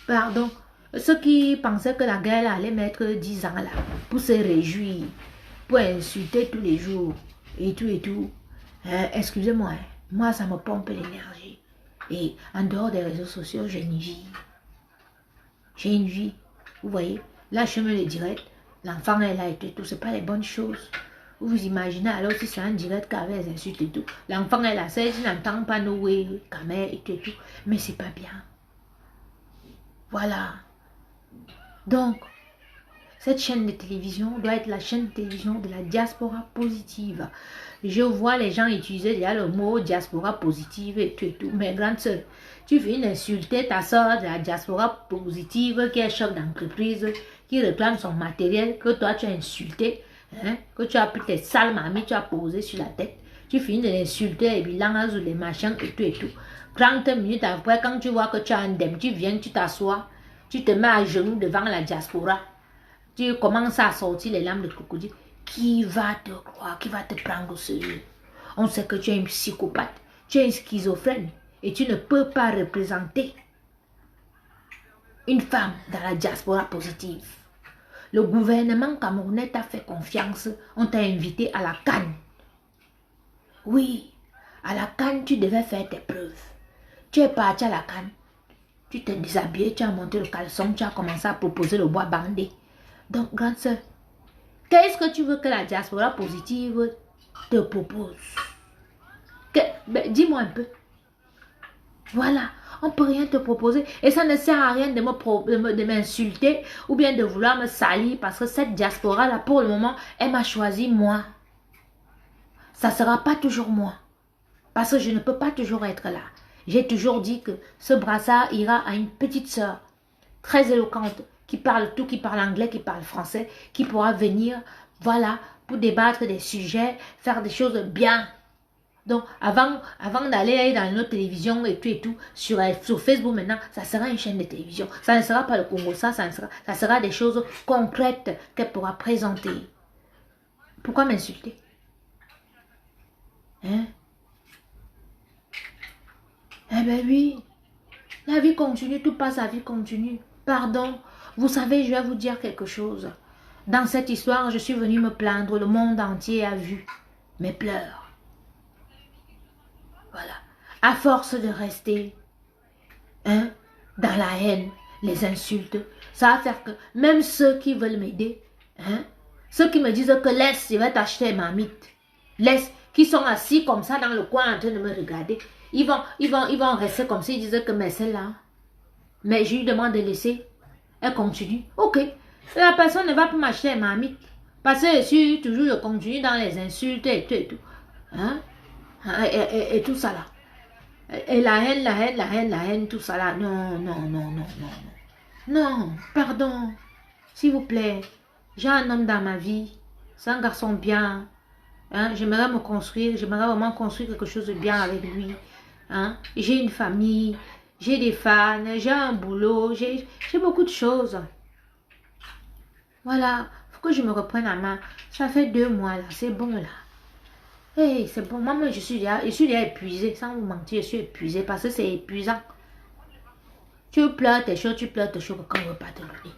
Pardon. Ceux qui pensaient que la guerre allait mettre 10 ans là, pour se réjouir, pour insulter tous les jours, et tout. Excusez-moi, moi ça me pompe l'énergie. Et en dehors des réseaux sociaux, j'ai une vie. J'ai une vie. Vous voyez, là je me le direct, l'enfant est là et tout, c'est pas les bonnes choses. Vous vous imaginez alors si c'est un direct qu'avec les insultes et tout. L'enfant est là, c'est, je n'entends pas nos caméras et tout, mais c'est pas bien. Voilà. Donc, cette chaîne de télévision doit être la chaîne de télévision de la diaspora positive. Je vois les gens utiliser déjà le mot diaspora positive et tout. Mais grande soeur, tu viens d'insulter ta soeur de la diaspora positive qui est chef d'entreprise, qui réclame son matériel, que toi tu as insulté, hein, que tu as pris tes sales mamies, tu as posé sur la tête. Tu finis de l'insulter les bilans, les machins et tout. 30 minutes après, quand tu vois que tu as un dème, tu viens, tu t'assois, tu te mets à genoux devant la diaspora. Tu commences à sortir les lames de crocodile. Qui va te croire? Qui va te prendre au sérieux? On sait que tu es un psychopathe. Tu es un schizophrène. Et tu ne peux pas représenter une femme dans la diaspora positive. Le gouvernement camerounais t'a fait confiance. On t'a invité à la CAN. Oui, à la CAN, tu devais faire tes preuves. Tu es parti à la CAN. Tu t'es déshabillé, tu as monté le caleçon, tu as commencé à proposer le bois bandé. Donc, grande soeur, qu'est-ce que tu veux que la diaspora positive te propose? Dis-moi un peu. Voilà, on ne peut rien te proposer. Et ça ne sert à rien de m'insulter ou bien de vouloir me salir parce que cette diaspora-là, pour le moment, elle m'a choisi moi. Ça ne sera pas toujours moi. Parce que je ne peux pas toujours être là. J'ai toujours dit que ce brassard ira à une petite sœur très éloquente qui parle tout, qui parle anglais, qui parle français, qui pourra venir, voilà, pour débattre des sujets, faire des choses bien. Donc, avant d'aller dans une autre télévision et tout, sur Facebook maintenant, ça sera une chaîne de télévision. Ça ne sera pas le Congo, ça sera des choses concrètes qu'elle pourra présenter. Pourquoi m'insulter? Hein? Eh ben oui, la vie continue, tout passe, la vie continue. Pardon, vous savez, je vais vous dire quelque chose. Dans cette histoire, je suis venue me plaindre, le monde entier a vu. mes pleurs. Voilà. À force de rester hein, dans la haine, les insultes, ça va faire que même ceux qui veulent m'aider, hein, ceux qui me disent que laisse, je vais t'acheter ma mythe, laisse, qui sont assis comme ça dans le coin en train de me regarder, ils vont rester comme ça, ils disent que mais celle-là, mais je lui demande de laisser, elle continue, ok, la personne ne va plus m'acheter ma mythe, parce que je suis toujours, je continue dans les insultes et tout, hein, et tout ça là. Et la haine, la haine, la haine, la haine, tout ça là. Non, non, non, non, non. Non, pardon. S'il vous plaît. J'ai un homme dans ma vie. C'est un garçon bien. Hein? J'aimerais me construire. J'aimerais vraiment construire quelque chose de bien avec lui. Hein? J'ai une famille. J'ai des fans. J'ai un boulot. J'ai beaucoup de choses. Voilà. Faut que je me reprenne en main. Ça fait 2 mois là. C'est bon là. Hey, c'est bon, moi je suis déjà épuisée, sans vous mentir, je suis épuisée parce que c'est épuisant. Tu pleures tes choses, quand on ne veut pas te donner.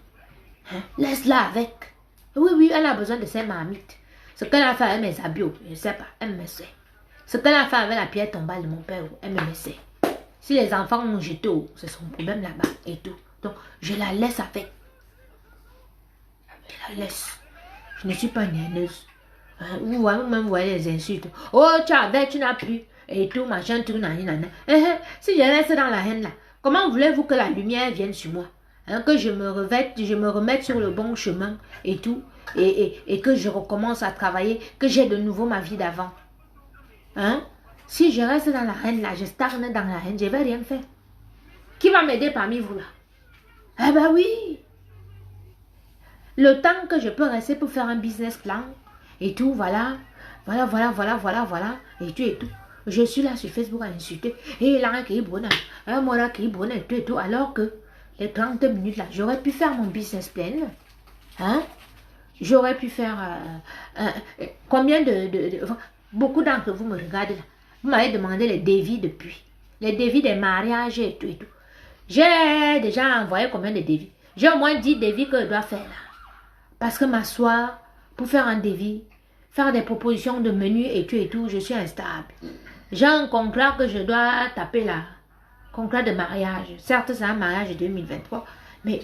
Hein? Laisse-la avec. Oui, oui, elle a besoin de ses marmites. Ce qu'elle a fait avec mes habits, je ne sais pas, elle me sait. Ce qu'elle a fait avec la pierre tombale de mon père, elle me sait. Si les enfants ont jeté, c'est son problème là-bas et tout. Donc, je la laisse avec. Je la laisse. Je ne suis pas une haineuse. Vous-même voyez les insultes. Oh, tu avais, tu n'as plus. Et tout, machin, tout, nanana. Si je reste dans la haine là, comment voulez-vous que la lumière vienne sur moi? Hein, que je me remette sur le bon chemin et tout. Et que je recommence à travailler, que j'ai de nouveau ma vie d'avant. Hein? Si je reste dans la haine là, je stagne dans la haine, je ne vais rien faire. Qui va m'aider parmi vous là? Ah ben oui. Le temps que je peux rester pour faire un business plan. Et tout, voilà, et tout. Je suis là sur Facebook à insulter. Et là, qui est bon, moi là, qui est bon, et tout, alors que les 30 minutes là, j'aurais pu faire mon business plan. Hein? J'aurais pu faire combien beaucoup d'entre vous me regardent là. Vous m'avez demandé les devis depuis. Les devis des mariages et tout. J'ai déjà envoyé combien de devis? J'ai au moins 10 devis que je dois faire là. Parce que m'asseoir pour faire un devis, faire des propositions de menu et tout, je suis instable. J'ai un contrat que je dois taper là. Contrat de mariage. Certes, c'est un mariage de 2023, mais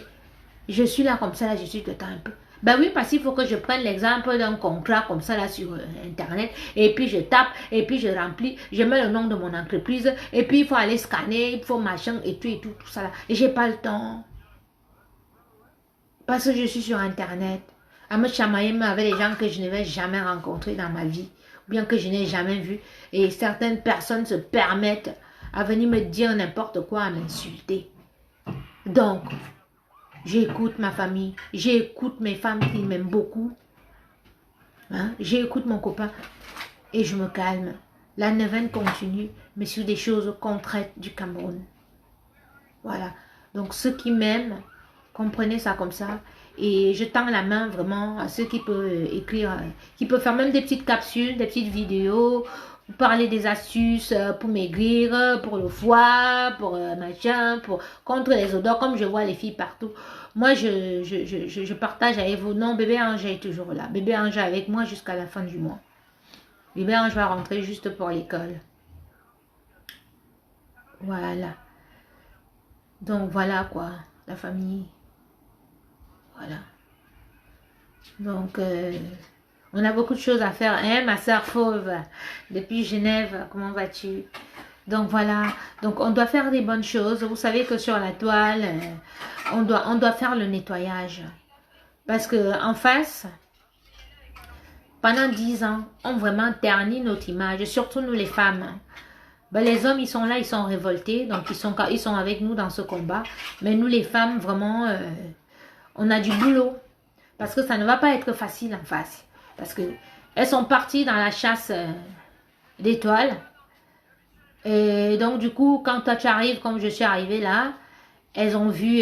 je suis là comme ça, là, je suis de temps un peu. Ben oui, parce qu'il faut que je prenne l'exemple d'un contrat comme ça là sur Internet, et puis je tape, et puis je remplis, je mets le nom de mon entreprise, et puis il faut aller scanner, il faut machin, et tout, tout ça là. Et j'ai pas le temps. Parce que je suis sur Internet, à me chamailler avec des gens que je ne vais jamais rencontrer dans ma vie, ou bien que je n'ai jamais vu. Et certaines personnes se permettent à venir me dire n'importe quoi, à m'insulter. Donc, j'écoute ma famille, j'écoute mes femmes qui m'aiment beaucoup, hein? J'écoute mon copain et je me calme. La neuvaine continue, mais sur des choses concrètes du Cameroun. Voilà. Donc, ceux qui m'aiment, comprenez ça comme ça. Et je tends la main vraiment à ceux qui peuvent écrire, qui peuvent faire même des petites capsules, des petites vidéos, parler des astuces pour maigrir, pour le foie, pour machin, contre les odeurs, comme je vois les filles partout. Moi, je partage avec vous. Non, bébé Ange est toujours là. Bébé Ange est avec moi jusqu'à la fin du mois. Bébé Ange va rentrer juste pour l'école. Voilà. Donc, voilà quoi, la famille. Voilà. Donc, on a beaucoup de choses à faire. Hein, ma soeur Fauve, depuis Genève, comment vas-tu? Donc, voilà. Donc, on doit faire des bonnes choses. Vous savez que sur la toile, on doit faire le nettoyage. Parce que en face, pendant 10 ans, on vraiment terni notre image. Surtout nous les femmes. Ben, les hommes, ils sont là, ils sont révoltés. Donc, ils sont avec nous dans ce combat. Mais nous les femmes, vraiment... on a du boulot. Parce que ça ne va pas être facile en face. Parce que elles sont parties dans la chasse d'étoiles. Et donc, du coup, quand toi tu arrives, comme je suis arrivée là, elles ont vu...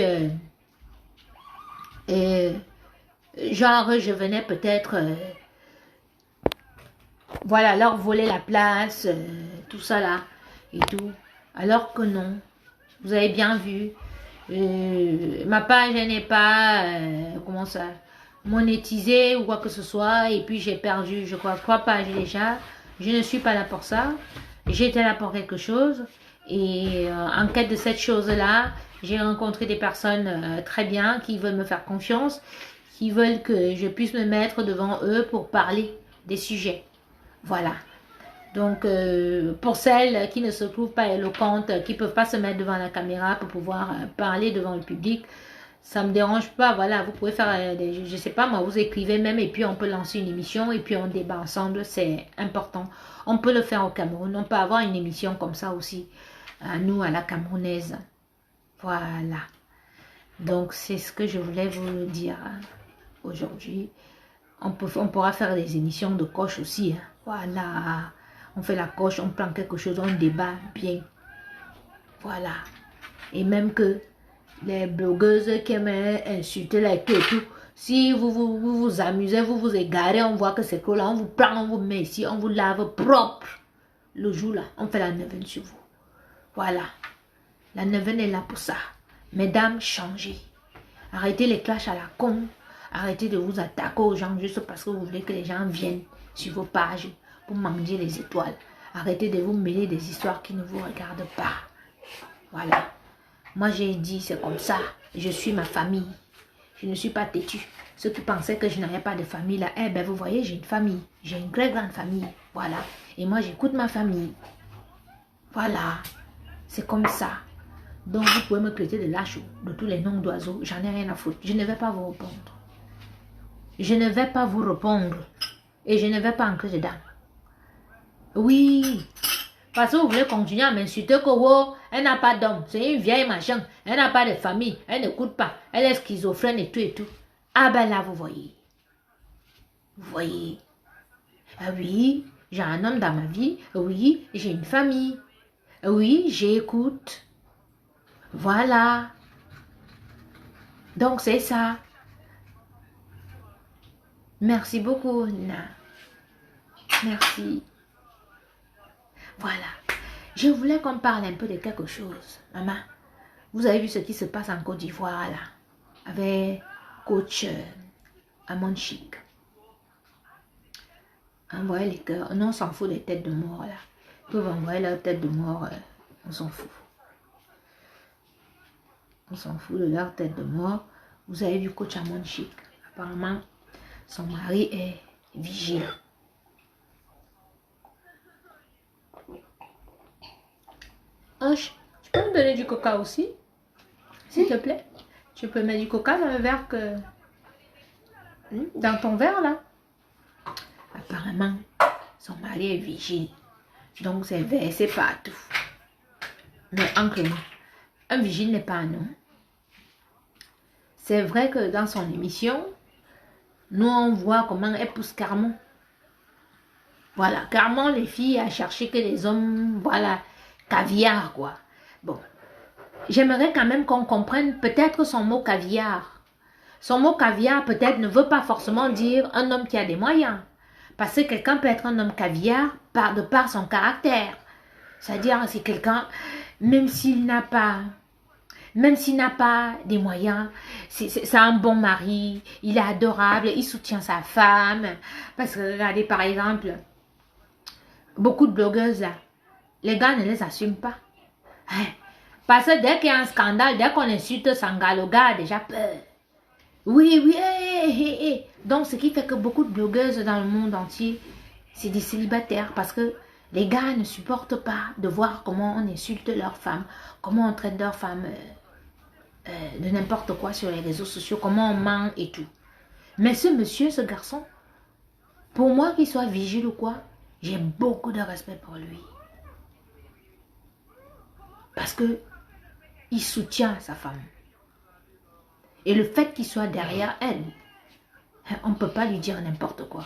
genre, je venais peut-être... voilà, leur voler la place, tout ça là, et tout. Alors que non. Vous avez bien vu. Ma page n'est pas comment ça monétisée ou quoi que ce soit, et puis j'ai perdu je crois 3 pages déjà, Je ne suis pas là pour ça. J'étais là pour quelque chose. Et en quête de cette chose-là, j'ai rencontré des personnes très bien qui veulent me faire confiance, qui veulent que je puisse me mettre devant eux pour parler des sujets. Voilà. Donc, pour celles qui ne se trouvent pas éloquentes, qui ne peuvent pas se mettre devant la caméra pour pouvoir parler devant le public, ça ne me dérange pas. Voilà, vous pouvez faire, je ne sais pas moi, vous écrivez même et puis on peut lancer une émission et puis on débat ensemble, c'est important. On peut le faire au Cameroun, on peut avoir une émission comme ça aussi, à nous, à la camerounaise. Voilà. Donc, c'est ce que je voulais vous dire aujourd'hui. On pourra faire des émissions de coach aussi. Hein. Voilà. On fait la coche, on prend quelque chose, on débat bien. Voilà. Et même que les blogueuses qui aiment insulter les queues et tout, si vous amusez, vous vous égarez, on voit que c'est que là, on vous prend, on vous met ici, on vous lave propre. Le jour là, on fait la neuvaine sur vous. Voilà. La neuvaine est là pour ça. Mesdames, changez. Arrêtez les clashs à la con. Arrêtez de vous attaquer aux gens juste parce que vous voulez que les gens viennent sur vos pages pour manger les étoiles. Arrêtez de vous mêler des histoires qui ne vous regardent pas. Voilà. Moi, j'ai dit, c'est comme ça. Je suis ma famille. Je ne suis pas têtue. Ceux qui pensaient que je n'avais pas de famille, là, eh ben, vous voyez, j'ai une famille. J'ai une très grande famille. Voilà. Et moi, j'écoute ma famille. Voilà. C'est comme ça. Donc, vous pouvez me traiter de lâche, de tous les noms d'oiseaux. J'en ai rien à foutre. Je ne vais pas vous répondre. Je ne vais pas vous répondre. Et je ne vais pas entrer dedans. Oui. Parce que vous voulez continuer à m'insulter que oh, elle n'a pas d'homme. C'est une vieille machin. Elle n'a pas de famille. Elle n'écoute pas. Elle est schizophrène et tout et tout. Ah ben là, vous voyez. Vous voyez. Ah oui, j'ai un homme dans ma vie. Oui, j'ai une famille. Oui, j'écoute. Voilà. Donc, c'est ça. Merci beaucoup, Nina. Merci. Voilà. Je voulais qu'on parle un peu de quelque chose. Maman, vous avez vu ce qui se passe en Côte d'Ivoire, là, avec coach Amon Chic. Envoyez les cœurs. Non, on s'en fout des têtes de mort, là. Ils peuvent envoyer leur tête de mort. On s'en fout. On s'en fout de leur tête de mort. Vous avez vu coach Amon Chic. Apparemment, son mari est vigilant. Ange, tu peux me donner du coca aussi? S'il te plaît. Tu peux mettre du coca dans le verre que... Dans ton verre, là. Apparemment, son mari est vigile. Donc, c'est versé partout. Mais entre nous, un vigile n'est pas un homme. C'est vrai que dans son émission, nous, on voit comment elle pousse Carmon. Voilà, Carmon, les filles, a cherché que les hommes, voilà, caviar, quoi. Bon, j'aimerais quand même qu'on comprenne peut-être son mot caviar. Son mot caviar, peut-être, ne veut pas forcément dire un homme qui a des moyens. Parce que quelqu'un peut être un homme caviar de par son caractère. C'est-à-dire, c'est quelqu'un, même s'il n'a pas des moyens, c'est un bon mari, il est adorable, il soutient sa femme. Parce que, regardez, par exemple, beaucoup de blogueuses, là, les gars ne les assument pas. Hein? Parce que dès qu'il y a un scandale, dès qu'on insulte Sanga, le gars a déjà peur. Oui, oui, Donc, ce qui fait que beaucoup de blogueuses dans le monde entier, c'est des célibataires. Parce que les gars ne supportent pas de voir comment on insulte leurs femmes, comment on traite leurs femmes de n'importe quoi sur les réseaux sociaux, comment on ment et tout. Mais ce monsieur, ce garçon, pour moi qu'il soit vigile ou quoi, j'ai beaucoup de respect pour lui. Parce que il soutient sa femme. Et le fait qu'il soit derrière elle, on ne peut pas lui dire n'importe quoi.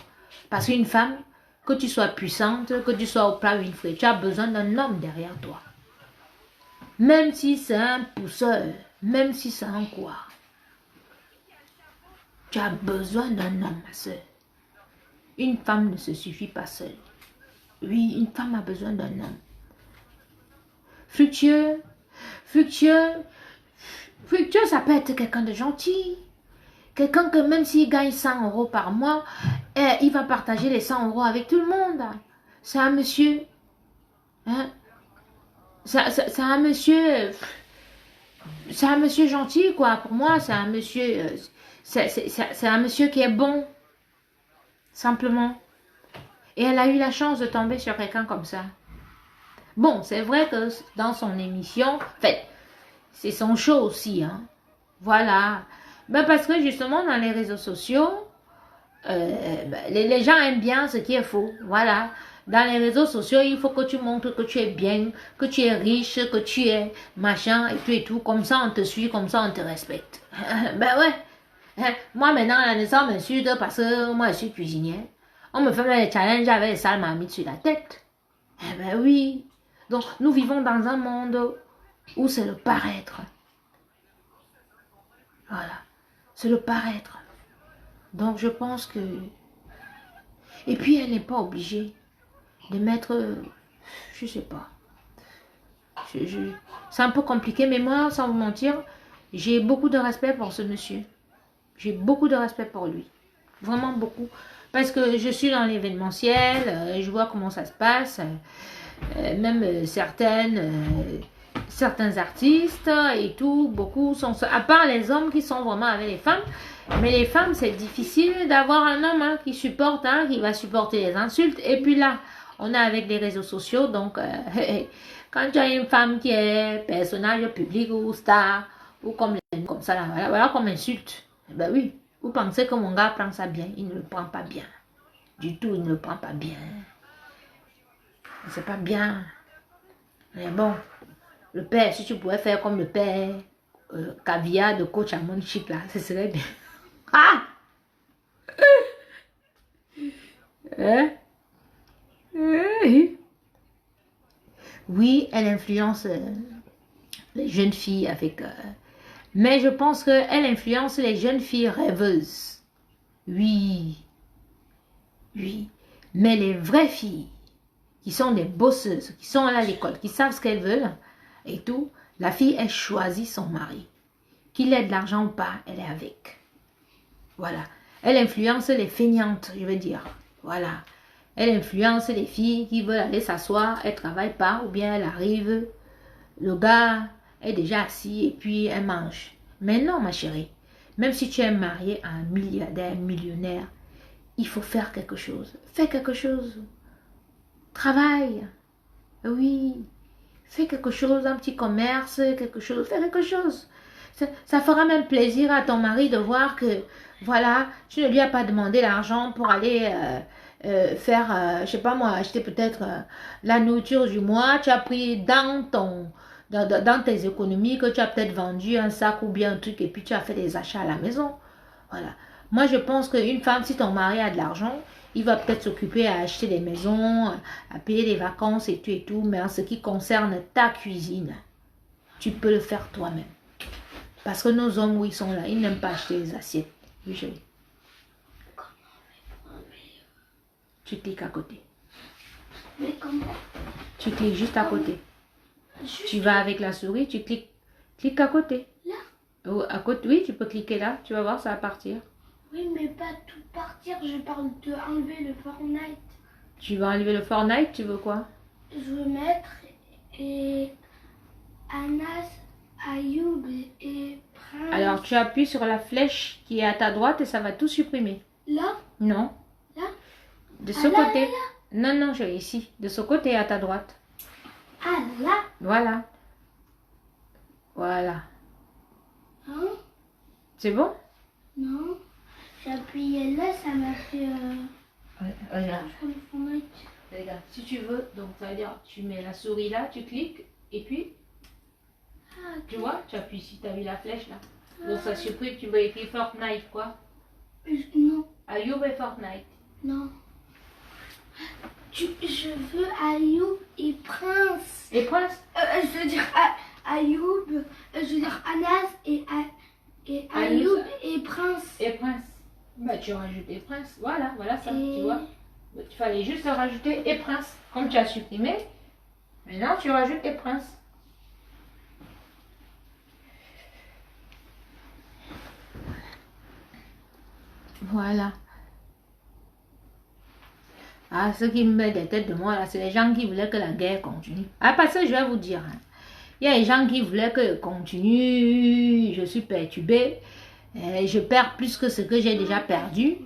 Parce qu'une femme, que tu sois puissante, que tu sois au plat ou une frite, tu as besoin d'un homme derrière toi. Même si c'est un pousseur, même si c'est un quoi. Tu as besoin d'un homme, ma soeur. Une femme ne se suffit pas seule. Oui, une femme a besoin d'un homme. Fructueux, ça peut être quelqu'un de gentil. Quelqu'un que même s'il gagne 100 € par mois, il va partager les 100 € avec tout le monde. c'est un monsieur, hein, c'est un monsieur, c'est un monsieur gentil, quoi. Pour moi, c'est un monsieur, c'est un monsieur qui est bon, simplement. Et elle a eu la chance de tomber sur quelqu'un comme ça. Bon, c'est vrai que dans son émission, en fait, c'est son show aussi, hein. Voilà. Ben parce que justement, dans les réseaux sociaux, les gens aiment bien ce qui est faux. Voilà. Dans les réseaux sociaux, il faut que tu montres que tu es bien, que tu es riche, que tu es machin et tout et tout. Comme ça, on te suit, comme ça, on te respecte. Ben ouais. Moi, maintenant, à la naissance, on m'insulte parce que moi, je suis cuisinière. On me fait même des challenges avec des sales marmites sur la tête. Eh ben oui. Donc, nous vivons dans un monde où c'est le paraître. Voilà. C'est le paraître. Donc, je pense que... Et puis, elle n'est pas obligée de mettre... Je sais pas. C'est un peu compliqué, mais moi, sans vous mentir, j'ai beaucoup de respect pour ce monsieur. J'ai beaucoup de respect pour lui. Vraiment beaucoup. Parce que je suis dans l'événementiel, je vois comment ça se passe. Même certains artistes et tout, beaucoup sont... À part les hommes qui sont vraiment avec les femmes. Mais les femmes, c'est difficile d'avoir un homme hein, qui supporte, hein, qui va supporter les insultes. Et puis là, on est avec les réseaux sociaux. Donc, quand tu as une femme qui est personnage public ou star, ou comme ça, là, voilà comme insulte. Eh ben oui, vous pensez que mon gars prend ça bien. Il ne le prend pas bien. Du tout, il ne le prend pas bien. C'est pas bien. Mais bon, le père, si tu pouvais faire comme le père caviar de coach à mon chic là, ce serait bien. Ah! Hein? Oui, elle influence les jeunes filles avec... mais je pense qu'elle influence les jeunes filles rêveuses. Oui. Oui. Mais les vraies filles, qui sont des bosseuses, qui sont à l'école, qui savent ce qu'elles veulent et tout, la fille, elle choisit son mari. Qu'il ait de l'argent ou pas, elle est avec. Voilà. Elle influence les feignantes, je veux dire. Voilà. Elle influence les filles qui veulent aller s'asseoir, elle ne travaille pas, ou bien elle arrive, le gars est déjà assis et puis elle mange. Mais non, ma chérie, même si tu es mariée à un milliardaire, millionnaire, il faut faire quelque chose. Fais quelque chose. Travaille. Oui. Fais quelque chose, un petit commerce, quelque chose. Fais quelque chose. Ça fera même plaisir à ton mari de voir que, voilà, tu ne lui as pas demandé l'argent pour aller faire, je sais pas moi, acheter peut-être la nourriture du mois. Tu as pris dans tes économies que tu as peut-être vendu un sac ou bien un truc et puis tu as fait des achats à la maison. Voilà. Moi, je pense qu'une femme, si ton mari a de l'argent, il va peut-être s'occuper à acheter des maisons, à payer des vacances et tout. Mais en ce qui concerne ta cuisine, tu peux le faire toi-même. Parce que nos hommes, où ils sont là, ils n'aiment pas acheter les assiettes. Oui, chérie. Tu cliques à côté. Mais comment? Tu cliques juste à côté. Tu vas avec la souris, tu cliques. Clique à côté. Là? Oh, à côté, oui, tu peux cliquer là. Tu vas voir, ça va partir. Oui, mais pas tout partir. Je parle de enlever le Fortnite. Tu vas enlever le Fortnite, tu veux quoi? Je veux mettre et Anas, Ayoub et Prince. Alors, tu appuies sur la flèche qui est à ta droite et ça va tout supprimer. Là? Non. Là? De ce là, côté. là. Non, non, je vais ici. De ce côté à ta droite. Ah, là? Voilà. Voilà. Hein? C'est bon? Non. J'ai appuyé là, ça m'a fait... Regarde. le Fortnite. Regarde. Si tu veux, donc ça veut dire tu mets la souris là, tu cliques et puis, Ah, ok. tu vois, tu appuies ici, tu as vu la flèche là. Donc ça supprime, tu veux écrire Fortnite quoi? Non, Ayoub et Fortnite. non. Je veux Ayoub et Prince. Et Prince? Je veux dire Ayoub, je veux dire Anas et Ayoub et Prince. Et Prince. Bah tu rajoutes et Prince. Voilà, voilà ça, Et- tu vois. Il fallait juste rajouter et Prince. Comme tu as supprimé, maintenant tu rajoutes et Prince. Voilà. Ah, ce qui me met des têtes de moi, là, c'est les gens qui voulaient que la guerre continue. Ah, parce que je vais vous dire, hein, il y a des gens qui voulaient que continue, je suis perturbée, je perds plus que ce que j'ai déjà perdu.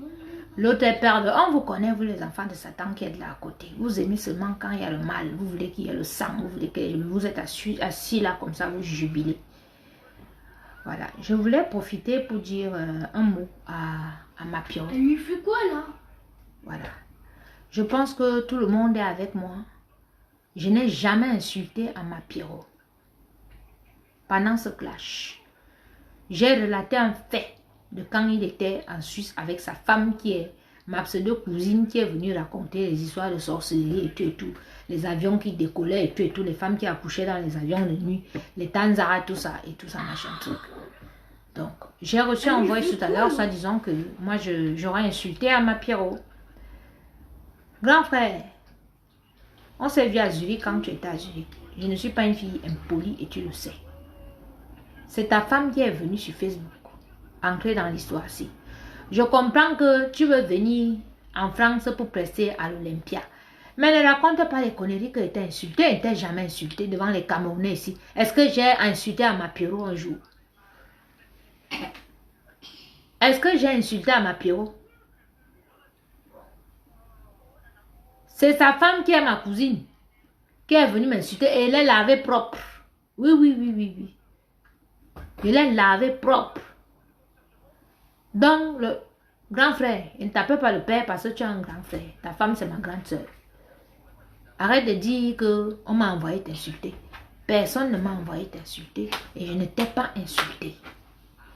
L'autre est perdu. On vous connaît, vous les enfants de Satan qui êtes là à côté. Vous aimez seulement quand il y a le mal, vous voulez qu'il y ait le sang, vous voulez que vous êtes assis là comme ça, vous jubilez. Voilà, je voulais profiter pour dire un mot à ma Pierrot. Elle lui fait quoi là? Voilà. Je pense que tout le monde est avec moi. Je n'ai jamais insulté à ma Pierrot. Pendant ce clash, j'ai relaté un fait de quand il était en Suisse avec sa femme qui est ma pseudo-cousine qui est venue raconter les histoires de sorcellerie et tout. Les avions qui décollaient et tout, les femmes qui accouchaient dans les avions de nuit, les Tanzara, tout ça, machin truc. Donc, j'ai reçu un voice tout à l'heure, soit disant que moi, j'aurais insulté à ma Pierrot. Grand frère, on s'est vu à Zurich quand tu étais à Zurich. Je ne suis pas une fille impolie et tu le sais. C'est ta femme qui est venue sur Facebook, entrer dans l'histoire-ci. Je comprends que tu veux venir en France pour prester à l'Olympia. Mais ne raconte pas les conneries que tu as insultées. Elle t'a jamais insulté devant les Camerounais ici. Est-ce que j'ai insulté à ma Pierrot un jour? Est-ce que j'ai insulté à ma Pierrot? C'est sa femme qui est ma cousine, qui est venue m'insulter et elle est lavée propre. Oui, oui, oui, oui, oui. Elle est lavée propre. Donc, le grand frère, il ne t'appelle pas le père parce que tu as un grand frère. Ta femme, c'est ma grande soeur. Arrête de dire qu'on m'a envoyé t'insulter. Personne ne m'a envoyé t'insulter et je ne t'ai pas insulté.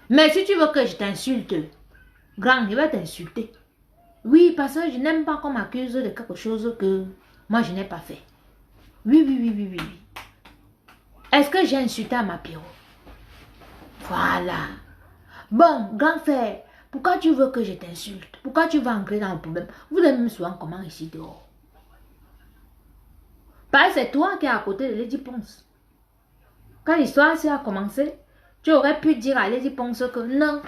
Mais si tu veux que je t'insulte, grand, je vais t'insulter. Oui, parce que je n'aime pas qu'on m'accuse de quelque chose que moi je n'ai pas fait. Oui, oui, oui, oui, oui, oui. Est-ce que j'ai insulté à ma Pierrot? Voilà. Bon, grand frère, pourquoi tu veux que je t'insulte? Pourquoi tu veux entrer dans le problème? Vous aimez souvent comment ici dehors? Parce que c'est toi qui es à côté de Lady Ponce. Quand l'histoire a commencé, tu aurais pu dire à Lady Ponce que non,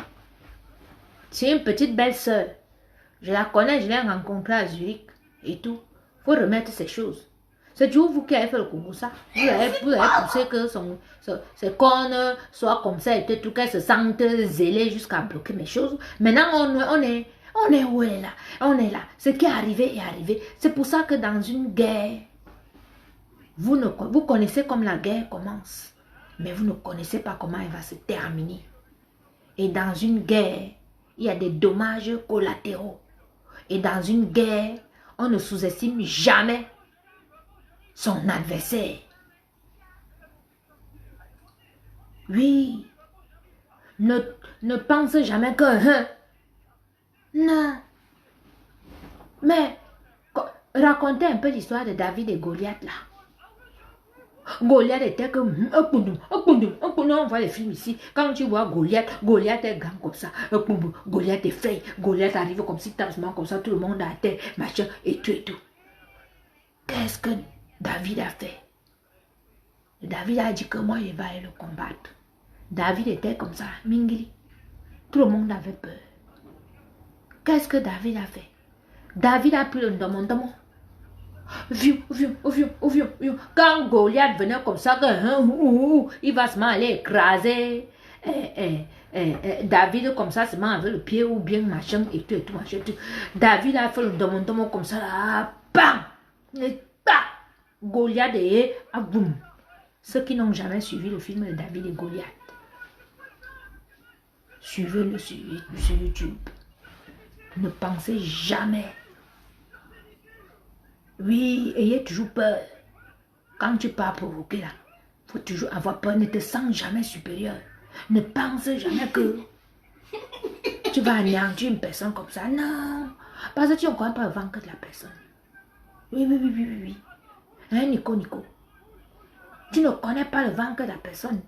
c'est une petite belle-sœur. Je la connais, je l'ai rencontrée à Zurich et tout. Il faut remettre ces choses. C'est toujours vous qui avez fait le Congo, ça. Vous avez poussé que ses cornes soient comme ça et tout, qu'elle se sente zélée jusqu'à bloquer mes choses. Maintenant, on est où elle est là? On est là. Ce qui est arrivé est arrivé. C'est pour ça que dans une guerre, vous connaissez comme la guerre commence. Mais vous ne connaissez pas comment elle va se terminer. Et dans une guerre, il y a des dommages collatéraux. Et dans une guerre, on ne sous-estime jamais son adversaire. Oui. Ne pense jamais que... non. Mais, racontez un peu l'histoire de David et Goliath là. Goliath était comme on voit les films ici. Quand tu vois Goliath est grand comme ça. Goliath est frais. Goliath arrive comme si tassement comme ça, tout le monde a terre, machin, et tout et tout. Qu'est-ce que David a fait? David a dit que moi, je vais aller le combattre. David était comme ça, Mingili. Tout le monde avait peur. Qu'est-ce que David a fait? David a pris le demandement. Quand Goliath venait comme ça, il va se aller écraser David comme ça, seulement avec le pied ou bien machin et tout, machin, tout. David a fait le demandement comme ça, là, bam! Goliath et boum! Ceux qui n'ont jamais suivi le film de David et Goliath, suivez-le sur YouTube. Ne pensez jamais. Oui, ayez toujours peur. Quand tu pars provoquer là, il faut toujours avoir peur. Ne te sens jamais supérieur. Ne pense jamais que tu vas anéantir une personne comme ça. Non. Parce que tu ne connais pas le ventre de la personne. Oui. Hein, Nico. Tu ne connais pas le ventre de la personne.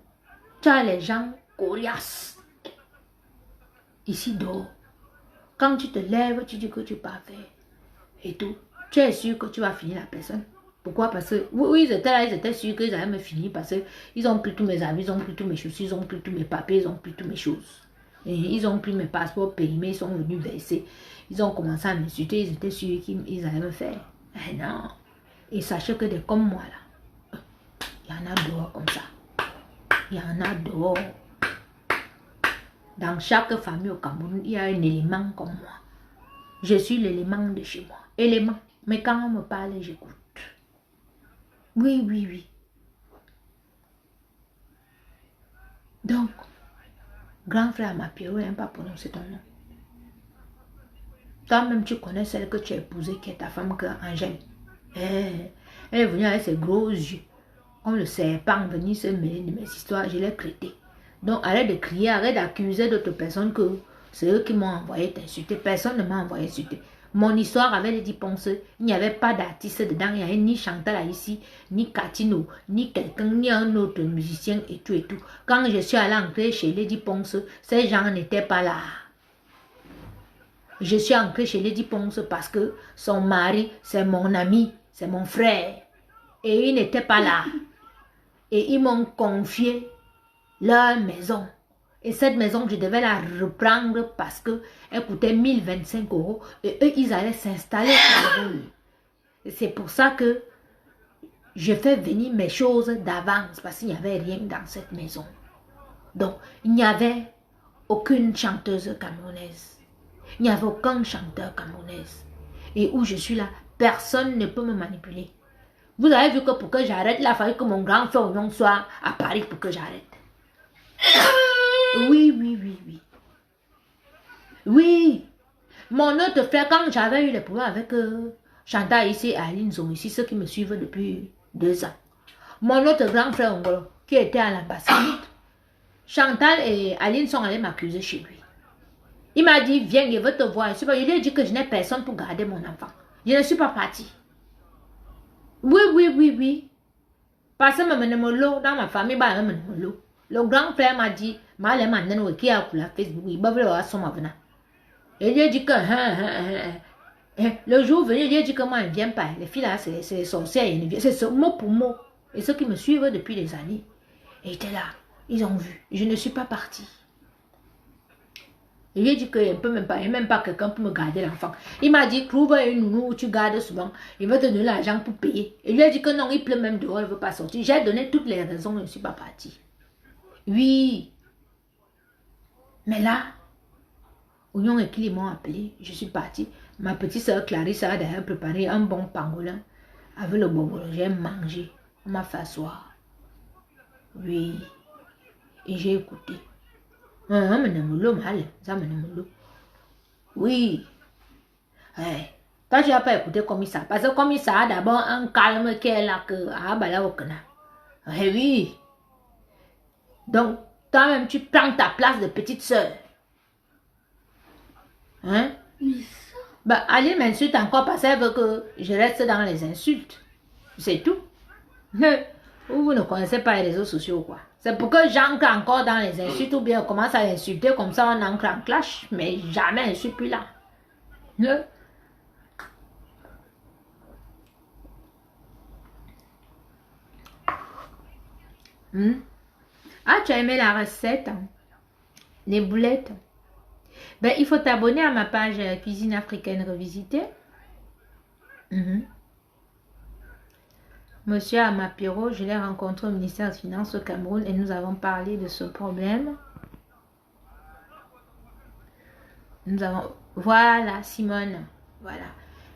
Tu as les gens coriaces. Ici dehors. Quand tu te lèves, tu dis que tu pars faire. Et tout. Tu es sûr que tu vas finir la personne. Pourquoi? Parce que oui, ils étaient sûrs qu'ils allaient me finir parce qu'ils ont pris tous mes amis, ils ont pris tous mes chaussures, ils ont pris tous mes papiers, ils ont pris toutes mes choses. Et ils ont pris mes passeports périmés, ils sont venus verser. Ils ont commencé à m'insulter, ils étaient sûrs qu'ils allaient me faire. Eh non. Et sachez que des comme moi là, il y en a dehors comme ça. Il y en a dehors. Dans chaque famille au Cameroun, il y a un élément comme moi. Je suis l'élément de chez moi. Élément. Mais quand on me parle, j'écoute. Oui, oui, oui. Donc, grand frère Mapiro n'aime pas prononcer ton nom. Toi-même, tu connais celle que tu as épousée, qui est ta femme, que Angèle. Elle est venue avec ses gros yeux, comme le serpent, venir se mêler de mes histoires. Je l'ai traité. Donc, arrête de crier, arrête d'accuser d'autres personnes que c'est eux qui m'ont envoyé t'insulter. Personne ne m'a envoyé insulter. Mon histoire avec les 10 ponceurs, il n'y avait pas d'artiste dedans. Il n'y avait ni Chantal ici, ni Catino, ni quelqu'un, ni un autre musicien et tout et tout. Quand je suis allée entrer chez Lady Ponce, ces gens n'étaient pas là. Je suis entrée chez Lady Ponce parce que son mari, c'est mon ami, c'est mon frère. Et ils n'étaient pas là. Et ils m'ont confié leur maison. Et cette maison, je devais la reprendre parce qu'elle coûtait 1025 €. Et eux, ils allaient s'installer au Cameroun. C'est pour ça que je fais venir mes choses d'avance parce qu'il n'y avait rien dans cette maison. Donc, il n'y avait aucune chanteuse camerounaise. Il n'y avait aucun chanteur camerounais. Et où je suis là, personne ne peut me manipuler. Vous avez vu que pour que j'arrête, il a fallu que mon grand frère Oignon soit à Paris pour que j'arrête. Oui, oui, oui, oui. Oui. Mon autre frère, quand j'avais eu les problèmes avec Chantal ici et Aline Zon ici, ceux qui me suivent depuis 2 ans. Mon autre grand frère Ongolo, qui était à l'ambassade, Chantal et Aline sont allés m'accuser chez lui. Il m'a dit, viens, je veux te voir. Je lui ai dit que je n'ai personne pour garder mon enfant. Je ne suis pas partie. Oui, oui, oui, oui. Parce que dans ma famille, le grand frère m'a dit, qui a la Facebook, il va voir son avenant. Et il a dit que, le jour venu, il a dit que moi, elle ne vient pas. Les filles là, c'est sorcières, c'est mot pour mot. Et ceux qui me suivent depuis des années, ils étaient là, ils ont vu. Je ne suis pas partie. Il lui a dit qu'il ne peut même pas, il n'y a même pas quelqu'un pour me garder l'enfant. Il m'a dit, trouve une nounou où tu gardes souvent, il va te donner l'argent pour payer. Il lui a dit que non, il pleut même dehors, il ne veut pas sortir. J'ai donné toutes les raisons, je ne suis pas partie. Oui. Mais là, Oignon et qui m'ont appelé, je suis partie. Ma petite soeur Clarisse a d'ailleurs préparé un bon pangolin avec le bonbon. J'ai mangé, on m'a fait asseoir. Oui. Et j'ai écouté. Oui. Toi, tu n'as pas écouté comme ça. Parce que comme ça a d'abord un calme qui est là que oui. Donc, toi-même, tu prends ta place de petite soeur. Hein? Bah, Aline m'insulte encore parce qu'elle veut que je reste dans les insultes. C'est tout. Vous ne connaissez pas les réseaux sociaux, quoi. C'est pour que j'ancre encore dans les insultes ou bien on commence à insulter, comme ça on ancre en clash, mais jamais je ne suis plus là. Ah, tu as aimé la recette? Les boulettes? Ben, il faut t'abonner à ma page Cuisine africaine revisitée. Monsieur Amapiro, je l'ai rencontré au ministère des Finances au Cameroun et nous avons parlé de ce problème. Voilà, Simone.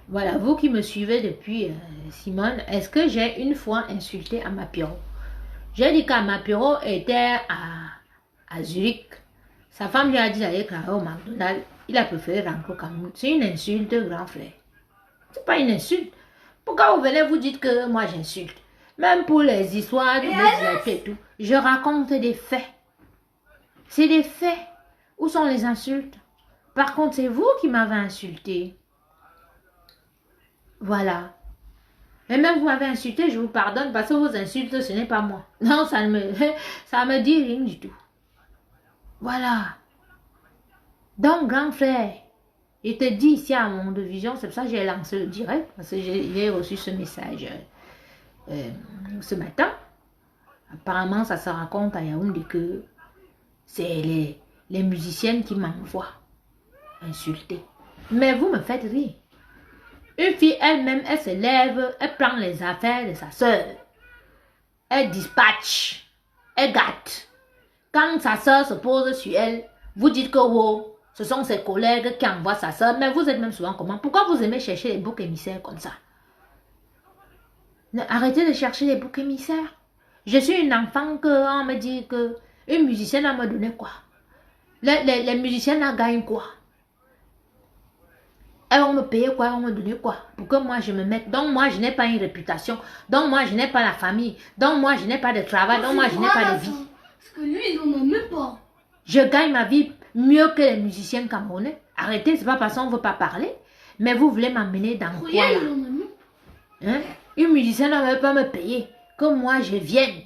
Voilà, vous qui me suivez depuis, Simone, est-ce que j'ai une fois insulté Amapiro? J'ai dit qu'Amapiro était à Zurich. Sa femme lui a dit d'aller travailler au McDonald's. Il a préféré rentrer au Cameroun. C'est une insulte, grand frère. C'est pas une insulte. Pourquoi vous venez vous dites que moi j'insulte? Même pour les histoires de mes et tout. Je raconte des faits. C'est des faits. Où sont les insultes? Par contre, c'est vous qui m'avez insulté. Voilà. Et même vous m'avez insulté, je vous pardonne parce que vos insultes, ce n'est pas moi. Non, ça me dit rien du tout. Voilà. Donc, grand frère, il te dit ici à Monde Vision, c'est pour ça que j'ai lancé le direct, parce que j'ai reçu ce message ce matin. Apparemment, ça se raconte à Yaoundé que c'est les musiciennes qui m'envoient insulter. Mais vous me faites rire. Une fille elle-même, elle se lève, elle prend les affaires de sa soeur. Elle dispatche, elle gâte. Quand sa soeur se pose sur elle, vous dites que wow, ce sont ses collègues qui envoient sa soeur, mais vous êtes même souvent comment? Pourquoi vous aimez chercher les boucs émissaires comme ça? Arrêtez de chercher les boucs émissaires. Je suis une enfant qu'on me dit que une musicienne va me donner quoi? Les musiciennes là gagnent quoi? Elles vont me payer quoi? Elles vont me donner quoi? Pour que moi je me mette. Donc moi je n'ai pas une réputation. Donc moi je n'ai pas la famille. Donc moi je n'ai pas de travail. Donc moi je n'ai pas de vie. Parce que lui il en a même pas. Je gagne ma vie mieux que les musiciens camerounais. Arrêtez, c'est pas parce qu'on ne veut pas parler. Mais vous voulez m'amener dans quoi là? Hein? Une musicienne ne veut pas me payer. Que moi je vienne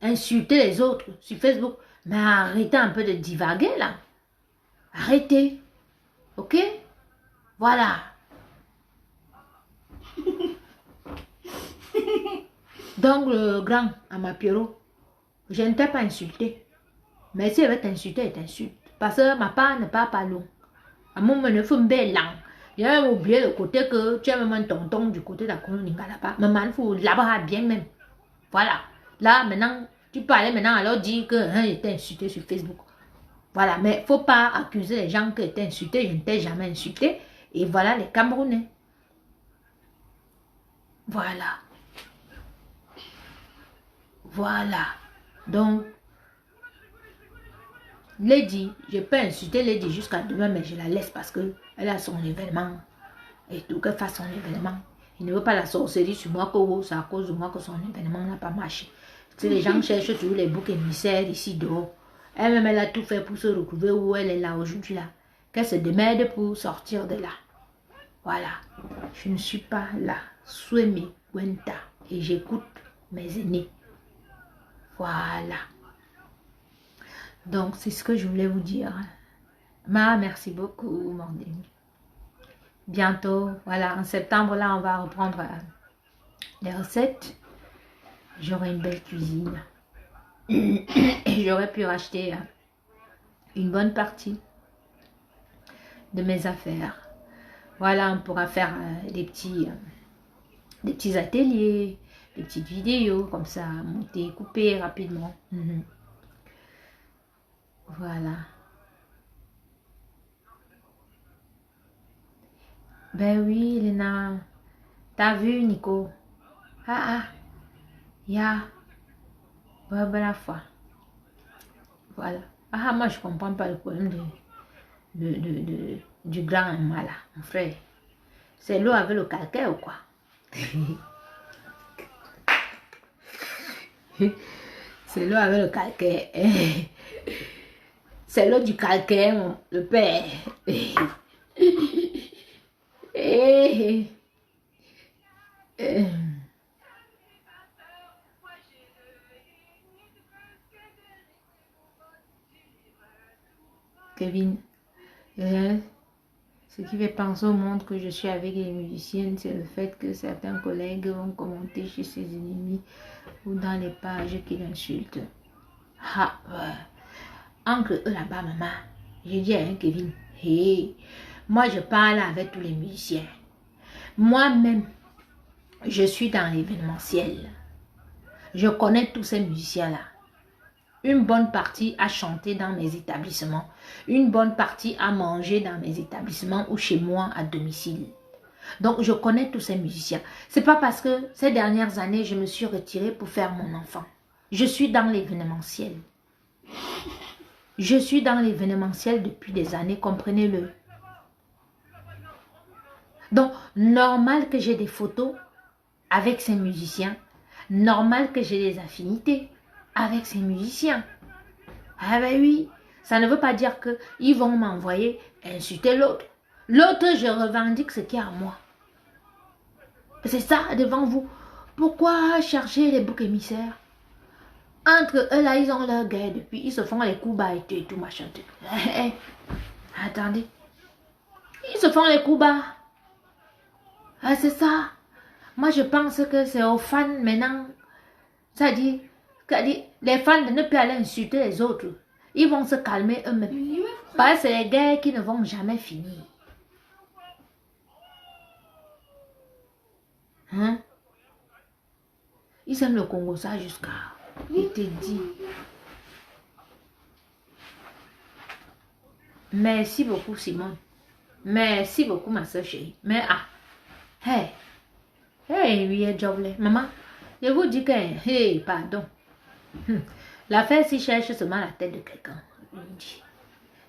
insulter les autres sur Facebook. Mais arrêtez un peu de divaguer là. Arrêtez. Ok? Voilà. Donc le grand Amapiero, je ne t'ai pas insulté. Mais si elle veut t'insulter, elle t'insulte. Parce que ma part ne part pas long. À mon moment, il faut me belle langue. J'ai même oublié le côté que tu as même un tonton du côté de la Kouninga là-bas. Mais man, il faut là-bas bien même. Voilà. Là, maintenant, tu peux aller maintenant alors dire que j'étais insulté sur Facebook. Voilà. Mais il ne faut pas accuser les gens que t'es insulté. Je ne t'ai jamais insulté. Et voilà les Camerounais. Voilà. Voilà. Donc, Lady, je peux insulter Lady jusqu'à demain, mais je la laisse parce que elle a son événement. Et tout, qu'elle fasse son événement. Il ne veut pas la sorcellerie sur moi, que c'est à cause de moi que son événement n'a pas marché. Si les gens cherchent toujours les boucs émissaires ici dehors, elle-même, elle a tout fait pour se retrouver où elle est là aujourd'hui là. Qu'elle se démerde pour sortir de là. Voilà. Je ne suis pas là. Souemi Wenta. Et j'écoute mes aînés. Voilà. Donc, c'est ce que je voulais vous dire. Merci beaucoup, Mandine. Bientôt, voilà, en septembre, là, on va reprendre les recettes. J'aurai une belle cuisine. Et j'aurais pu racheter une bonne partie de mes affaires. Voilà, on pourra faire des petits ateliers, des petites vidéos, comme ça, monter, couper rapidement. Voilà. Ben oui, Léna. T'as vu, Nico? Ya. Bonne fois. Voilà. Moi, je comprends pas le problème du grand mal là, mon frère. C'est l'eau avec le calcaire ou quoi? C'est l'eau avec le calcaire. C'est l'eau du calcaire, le père. Kevin, ce qui fait penser au monde que je suis avec les musiciennes, c'est le fait que certains collègues vont commenter chez ses ennemis ou dans les pages qu'ils insultent. Entre eux là-bas, maman, j'ai dit à Kevin, moi je parle avec tous les musiciens. Moi-même, je suis dans l'événementiel. Je connais tous ces musiciens-là. Une bonne partie à chanter dans mes établissements. Une bonne partie à manger dans mes établissements ou chez moi à domicile. Donc, je connais tous ces musiciens. C'est pas parce que ces dernières années, je me suis retirée pour faire mon enfant. Je suis dans l'événementiel. Je suis dans l'événementiel depuis des années, comprenez-le. Donc, normal que j'ai des photos avec ces musiciens. Normal que j'ai des affinités avec ces musiciens. Ah ben oui, ça ne veut pas dire qu'ils vont m'envoyer insulter l'autre. L'autre, je revendique ce qui est à moi. C'est ça devant vous. Pourquoi chercher les boucs émissaires? Entre eux là, ils ont leur guerre depuis. Ils se font les coups bas et tout machin. Attendez. Ils se font les coups bas. Ah, c'est ça. Moi, je pense que c'est aux fans maintenant. Ça dit, les fans de ne plus aller insulter les autres. Ils vont se calmer eux-mêmes. Parce que c'est les guerres qui ne vont jamais finir. Hein? Ils aiment le Congo, ça jusqu'à... Je te dis. Merci beaucoup, Simone. Merci beaucoup, ma soeur chérie. Mais ah, hey, hey, oui, job là. Maman, je vous dis que, hey, pardon. L'affaire si cherche seulement la tête de quelqu'un.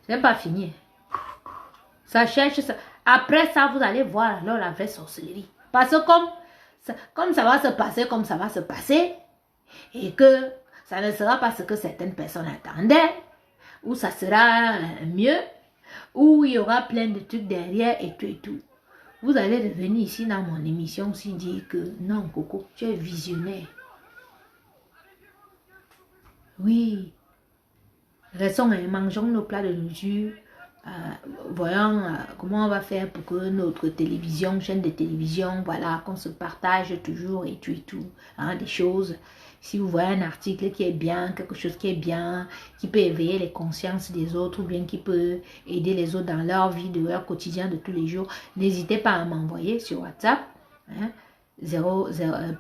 C'est pas fini. Ça cherche ça. Après ça, vous allez voir alors la vraie sorcellerie. Parce que comme ça va se passer, comme ça va se passer, et que ça ne sera pas ce que certaines personnes attendaient, ou ça sera mieux, ou il y aura plein de trucs derrière et tout et tout. Vous allez revenir ici dans mon émission aussi dire que non, Coco, tu es visionnaire. Oui. Restons et mangeons nos plats de nourriture. Voyons comment on va faire pour que notre télévision, chaîne de télévision, voilà, qu'on se partage toujours et tout, hein, des choses. Si vous voyez un article qui est bien, quelque chose qui est bien, qui peut éveiller les consciences des autres ou bien qui peut aider les autres dans leur vie, de leur quotidien de tous les jours, n'hésitez pas à m'envoyer sur WhatsApp, hein,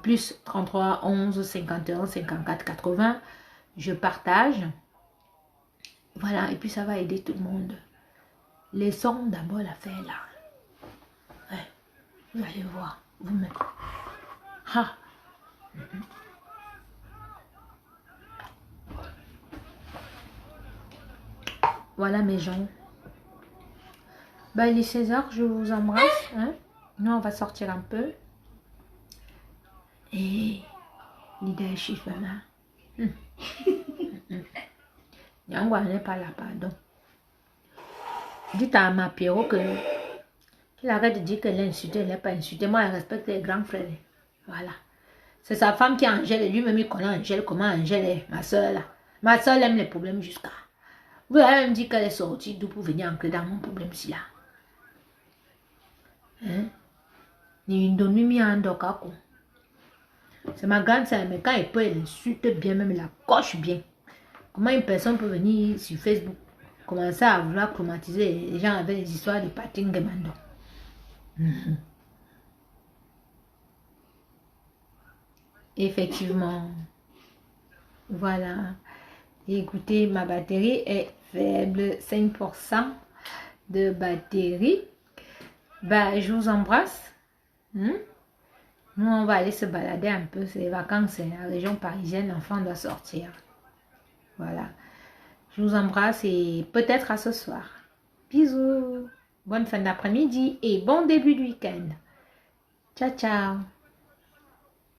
plus 33 11 51 54 80, je partage. Voilà, et puis ça va aider tout le monde. Laissons d'abord l'affaire là. Ouais, vous allez voir, vous-même. Ah. Voilà mes gens. Ben, il est 16h, je vous embrasse. Hein? Nous, on va sortir un peu. Et leadership, là. Yangwa n'est pas là, pardon. Dites à ma Pierrot qu'il arrête de dire qu'elle est insultée, elle n'est pas insultée. Moi, elle respecte les grands frères. Voilà. C'est sa femme qui est Angèle. Et lui-même, il connaît Angèle. Comment Angèle est, ma soeur là. Ma soeur aime les problèmes jusqu'à. Vous avez même dit qu'elle est sortie d'où pour venir ancrer dans mon problème si là. Hein? C'est ma grande soeur, mais quand elle peut, elle insulte bien, même elle la coche bien. Comment une personne peut venir sur Facebook commencer à vouloir traumatiser les gens avec des histoires de patin gemando. Effectivement. Voilà. Écoutez, ma batterie est faible, 5% de batterie. Bah, je vous embrasse. Nous, on va aller se balader un peu. C'est les vacances, c'est la région parisienne. L'enfant doit sortir. Voilà. Je vous embrasse et peut-être à ce soir. Bisous. Bonne fin d'après-midi et bon début de week-end. Ciao, ciao.